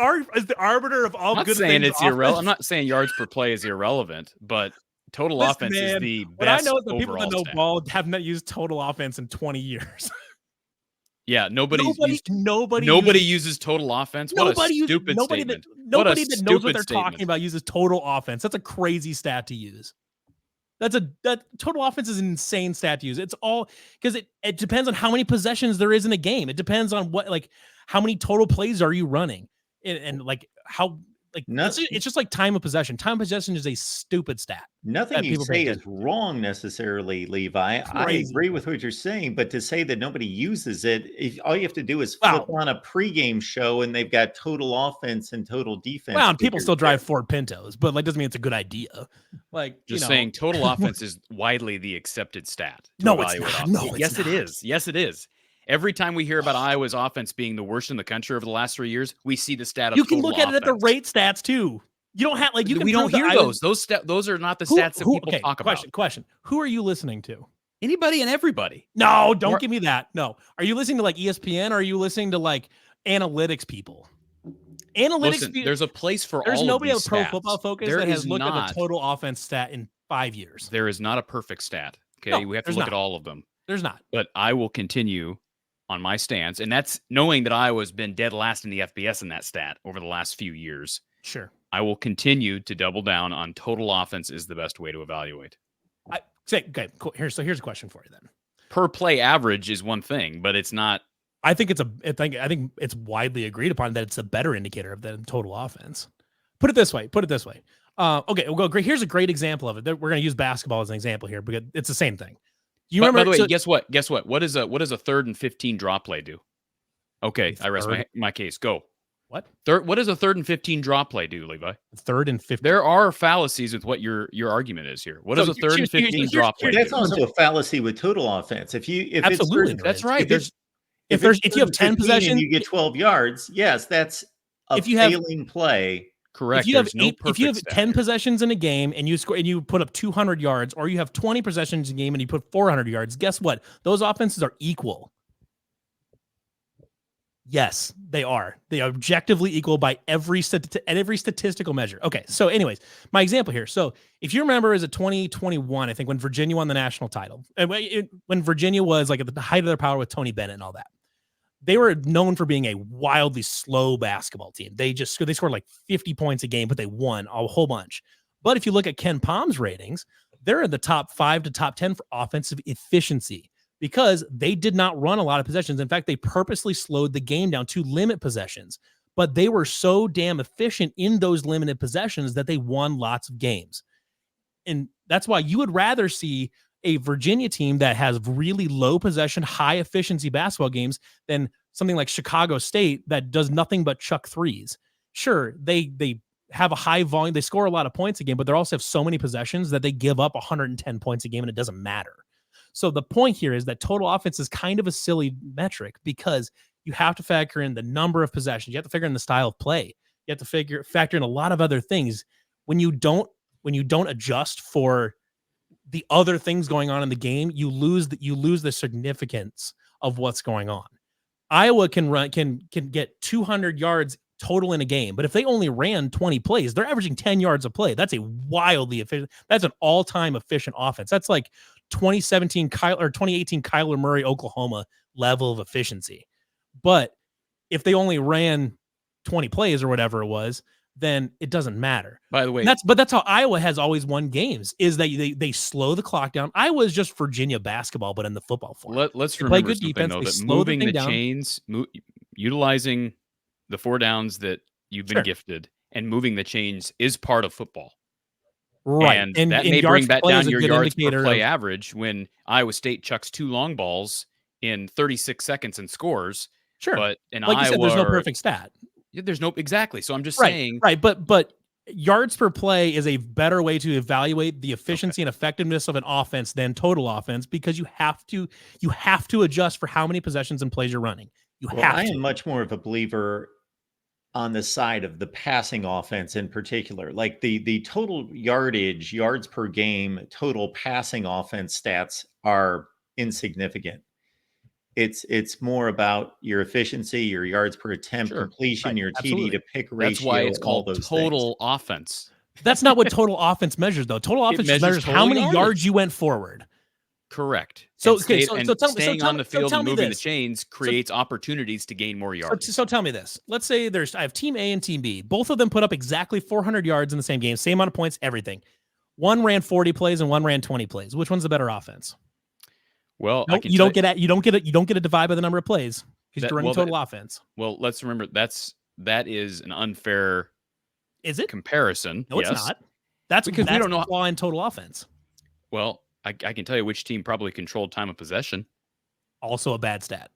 arbiter of all good things. I'm not saying yards per play is irrelevant, but total offense is the best. What I know is the people that know stat. ball have not used total offense in 20 years. Yeah, nobody uses total offense. Nobody what a stupid statement. Nobody that knows what they're talking about uses total offense. That's a crazy stat to use. That total offense is an insane stat to use. It's all because it depends on how many possessions there is in a game. It depends on how many total plays are you running and like how it's just like time of possession. Time of possession is a stupid stat. Nothing you say is wrong necessarily, Levi. Crazy. I agree with what you're saying, but to say that nobody uses it, all you have to do is flip on a pregame show and they've got total offense and total defense. Well, and people still drive Ford Pintos, but doesn't mean it's a good idea. Saying total offense is widely the accepted stat. No, it's not. No, yes, it is. Yes, it is. Every time we hear about Iowa's offense being the worst in the country over the last 3 years, we see the stat of you can total look at offense. it at the rate stats too. You don't have we don't hear those. Those are not the stats that people talk about. Question. Who are you listening to? Anybody and everybody. No, don't give me that. No. Are you listening to ESPN or are you listening to analytics people? Listen, there's a place for all of these stats. There's nobody at Pro Football Focus that has looked at the total offense stat in 5 years. There is not a perfect stat. Okay, we have to look at all of them. There's not. But I will continue on my stance, and that's knowing that Iowa's been dead last in the FBS in that stat over the last few years. Sure. I will continue to double down on total offense is the best way to evaluate. Okay, cool. Here's a question for you then. Per play average is one thing, but it's not. I think it's widely agreed upon that it's a better indicator of the total offense. Put it this way. Okay, we'll go. Great. Here's a great example of it. We're going to use basketball as an example here because it's the same thing. By the way, guess what? What does a 3rd and 15 draw play do? Okay, I rest my case. Go. What? What does a 3rd and 15 draw play do, Levi? 3rd and 15. There are fallacies with what your argument is here. What does a 3rd and 15 draw play do? That's also a fallacy with total offense. Absolutely, that's right. If you have 10 possessions, you get 12 yards. Yes, that's a failing play Correct. If you have There's no if you have perfect 10 stat. possessions in a game and you score and you put up 200 yards, or you have 20 possessions in a game and you put 400 yards, guess what? Those offenses are equal. Yes, they are. They are objectively equal by every statistical measure. Okay, so anyways, my example here. So if you remember, is it 2021? I think when Virginia won the national title, and when Virginia was like at the height of their power with Tony Bennett and all that, they were known for being a wildly slow basketball team. They scored like 50 points a game, but they won a whole bunch. But if you look at Ken Palm's ratings, they're in the top 5 to top 10 for offensive efficiency, because they did not run a lot of possessions. In fact, they purposely slowed the game down to limit possessions, but they were so damn efficient in those limited possessions that they won lots of games. And that's why you would rather see a Virginia team that has really low possession, high efficiency basketball games than something like Chicago State that does nothing but chuck threes. Sure, they have a high volume, they score a lot of points a game, but they also have so many possessions that they give up 110 points a game and it doesn't matter. So the point here is that total offense is kind of a silly metric, because you have to factor in the number of possessions. You have to figure in the style of play. You have to factor in a lot of other things. When you don't adjust for the other things going on in the game, you lose the significance of what's going on. Iowa can get 200 yards total in a game, but if they only ran 20 plays, they're averaging 10 yards a play. That's a wildly efficient. That's an all-time efficient offense. That's like 2018 Kyler Murray, Oklahoma level of efficiency. But if they only ran 20 plays or whatever it was, then it doesn't matter. By the way, that's how Iowa has always won games, is that they slow the clock down. Iowa is just Virginia basketball, but in the football form. let's They remember play good something, defense, though, they that slow the moving thing the down. chains, utilizing the 4 downs that you've been Sure. gifted, and moving the chains is part of football. Right. And that may yards bring per that play down is a your good yards per indicator play of- average when Iowa State chucks 2 long balls in 36 seconds and scores. Sure. But in Like Iowa, you said, there's no perfect stat. there's no exactly. So I'm just Right. saying, Right. But yards per play is a better way to evaluate the efficiency and effectiveness of an offense than total offense, because you have to adjust for how many possessions and plays you're running. I am much more of a believer on the side of the passing offense in particular. Like the total yards per game, total passing offense stats are insignificant. It's more about your efficiency, your yards per attempt, Sure. completion, Right. your TD Absolutely. to pick ratio. that's why it's all called those total offense. That's not what total offense measures, though. Total offense just measures measures how total many yardage. yards you went forward. Correct. So, And okay, stay- so and tell me- so staying tell on me- the so field tell and me moving this. the chains creates opportunities to gain more yards. So tell me this. Let's say I have team A and team B. Both of them put up exactly 400 yards in the same game, same amount of points, everything. One ran 40 plays and one ran 20 plays. Which one's the better offense? Well, Nope, you don't get a divide by the number of plays, because you're running total offense. Well, let's remember that is an unfair Is it? comparison. No, yes. it's not. That's Because we don't know the flaw in total offense. Well, I can tell you which team probably controlled time of possession. Also a bad stat.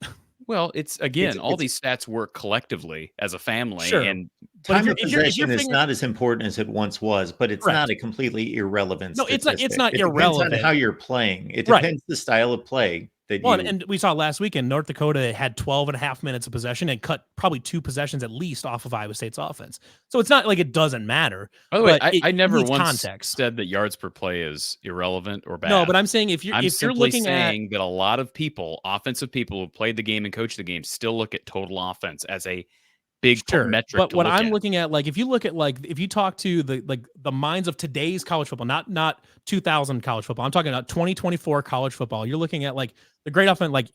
Well, it's again, all it's- these stats work collectively as a family, Sure. and But Time if of you're- if you're possession is figuring- not as important as it once was, but it's Correct. not a completely irrelevant. No, it's not statistic. It irrelevant. depends on how you're playing. It Right. depends the style of play that Well, you. and we saw last weekend, North Dakota had 12 and a half minutes of possession and cut probably 2 possessions at least off of Iowa State's offense. So it's not like it doesn't matter. by the way, but I never needs once context. said that yards per play is irrelevant or bad. No, but I'm saying if you're I'm simply looking at saying that a lot of people, offensive people who played the game and coached the game, still look at total offense as a big sure, metric. but to what look I'm at. looking at, like if you talk to the minds of today's college football, not 2000 college football, I'm talking about 2024 college football. You're looking at like the great offense, like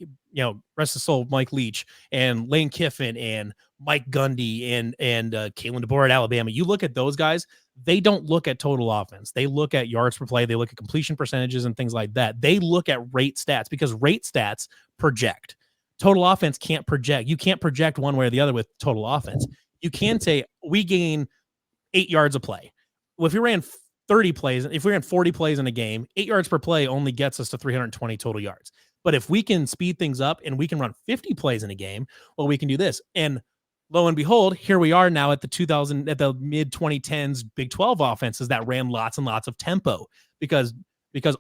rest of soul, Mike Leach and Lane Kiffin and Mike Gundy and Kalen DeBoer at Alabama. You look at those guys, they don't look at total offense. They look at yards per play. They look at completion percentages and things like that. They look at rate stats, because rate stats project. Total offense can't project. You can't project one way or the other with total offense. You can say we gain 8 yards a play. Well, if we ran 30 plays, if we ran 40 plays in a game, 8 yards per play only gets us to 320 total yards. But if we can speed things up and we can run 50 plays in a game, well, we can do this. And lo and behold, here we are now at the mid 2010s Big 12 offenses that ran lots and lots of tempo, because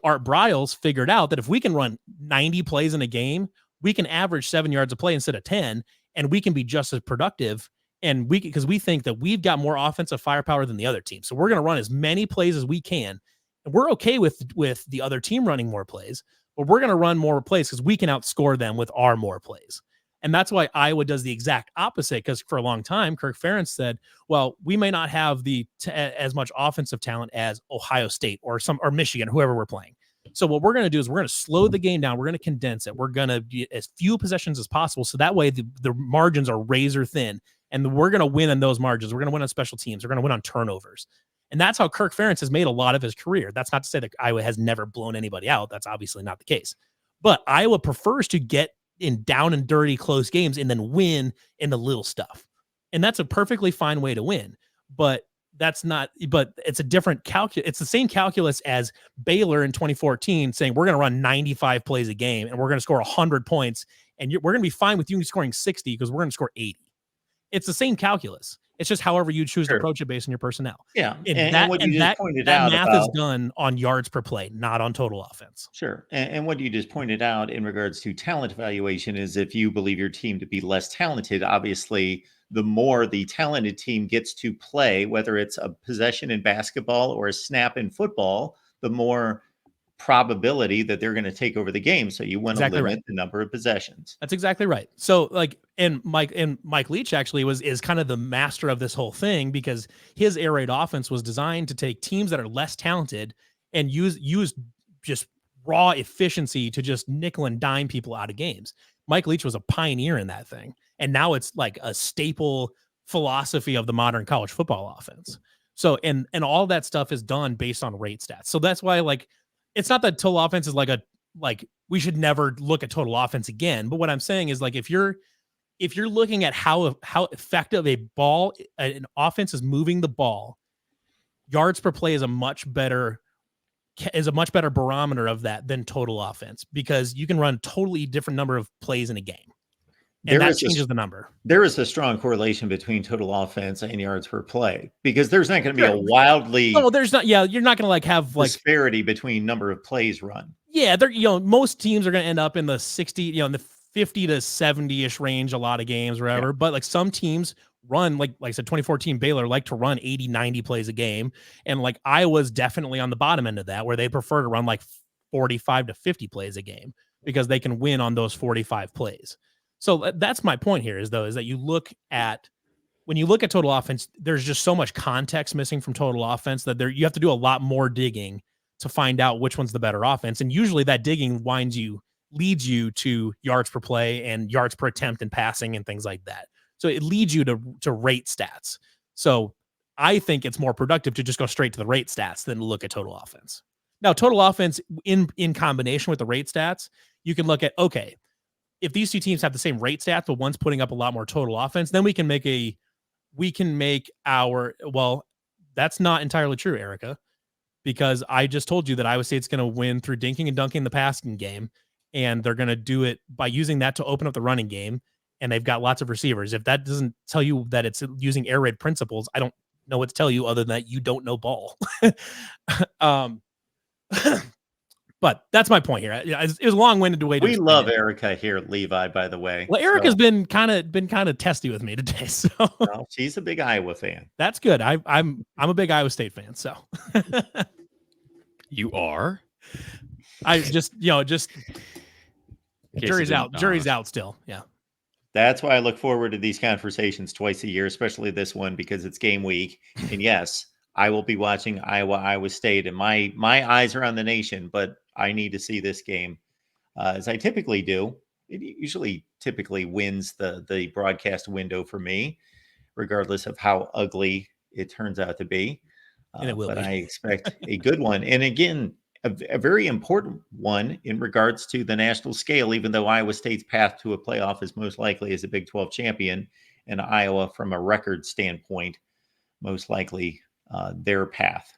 Art Briles figured out that if we can run 90 plays in a game, we can average 7 yards a play instead of 10, and we can be just as productive And because we think that we've got more offensive firepower than the other team. So we're going to run as many plays as we can. And we're okay with the other team running more plays, but we're going to run more plays because we can outscore them with our more plays. And that's why Iowa does the exact opposite, because for a long time, Kirk Ferentz said, well, we may not have as much offensive talent as Ohio State or Michigan, whoever we're playing. So what we're going to do is we're going to slow the game down. We're going to condense it. We're going to get as few possessions as possible. So that way the margins are razor thin, and we're going to win on those margins. We're going to win on special teams. We're going to win on turnovers. And that's how Kirk Ferentz has made a lot of his career. That's not to say that Iowa has never blown anybody out. That's obviously not the case. But Iowa prefers to get in down and dirty close games and then win in the little stuff. And that's a perfectly fine way to win. But it's a different calculus. It's the same calculus as Baylor in 2014 saying we're going to run 95 plays a game and we're going to score 100 points. And we're going to be fine with you scoring 60 because we're going to score 80. It's the same calculus. It's just however you choose to approach it based on your personnel. Yeah. And what you just pointed out, math is done on yards per play, not on total offense. Sure. And what you just pointed out in regards to talent evaluation is if you believe your team to be less talented, obviously the more the talented team gets to play, whether it's a possession in basketball or a snap in football, the more probability that they're going to take over the game. So you want to limit the number of possessions. That's exactly right. So and Mike Leach actually is kind of the master of this whole thing, because his air raid offense was designed to take teams that are less talented and use just raw efficiency to just nickel and dime people out of games. Mike Leach was a pioneer in that thing. And now it's like a staple philosophy of the modern college football offense. So, and all that stuff is done based on rate stats. So that's why, it's not that total offense is we should never look at total offense again. But what I'm saying is, if you're looking at how effective an offense is moving the ball, yards per play is a much better barometer of that than total offense, because you can run totally different number of plays in a game. And that changes the number. There is a strong correlation between total offense and yards per play, because there's not going to be a wildly there's not. Yeah, you're not going to have disparity between number of plays run. Yeah, most teams are going to end up in the 60, in the 50 to 70-ish range a lot of games, wherever. Yeah. But some teams run, like I said, 2014 Baylor like to run 80, 90 plays a game, and Iowa's definitely on the bottom end of that, where they prefer to run 45 to 50 plays a game because they can win on those 45 plays. So that's my point here is that when you look at total offense, there's just so much context missing from total offense that you have to do a lot more digging to find out which one's the better offense. And usually that digging leads you to yards per play and yards per attempt and passing and things like that. So it leads you to rate stats. So I think it's more productive to just go straight to the rate stats than look at total offense. Now, total offense in combination with the rate stats, you can look at, okay, if these two teams have the same rate stats, but one's putting up a lot more total offense, then we can make that's not entirely true, Erica, because I just told you that Iowa State's going to win through dinking and dunking the passing game, and they're going to do it by using that to open up the running game, and they've got lots of receivers. If that doesn't tell you that it's using air raid principles, I don't know what to tell you other than that you don't know ball. But that's my point here. It was a long-winded way to. We love Erica here, Levi. By the way, well, Erica's been kind of testy with me today. So she's a big Iowa fan. That's good. I'm a big Iowa State fan. So you are. I just jury's out. Jury's out still. Yeah. That's why I look forward to these conversations twice a year, especially this one, because it's game week. And yes, I will be watching Iowa State, and my eyes are on the nation, but I need to see this game as I typically do. It usually typically wins the broadcast window for me, regardless of how ugly it turns out to be. And it will but be. I expect a good one. And again, a very important one in regards to the national scale, even though Iowa State's path to a playoff is most likely as a Big 12 champion, and Iowa, from a record standpoint, most likely their path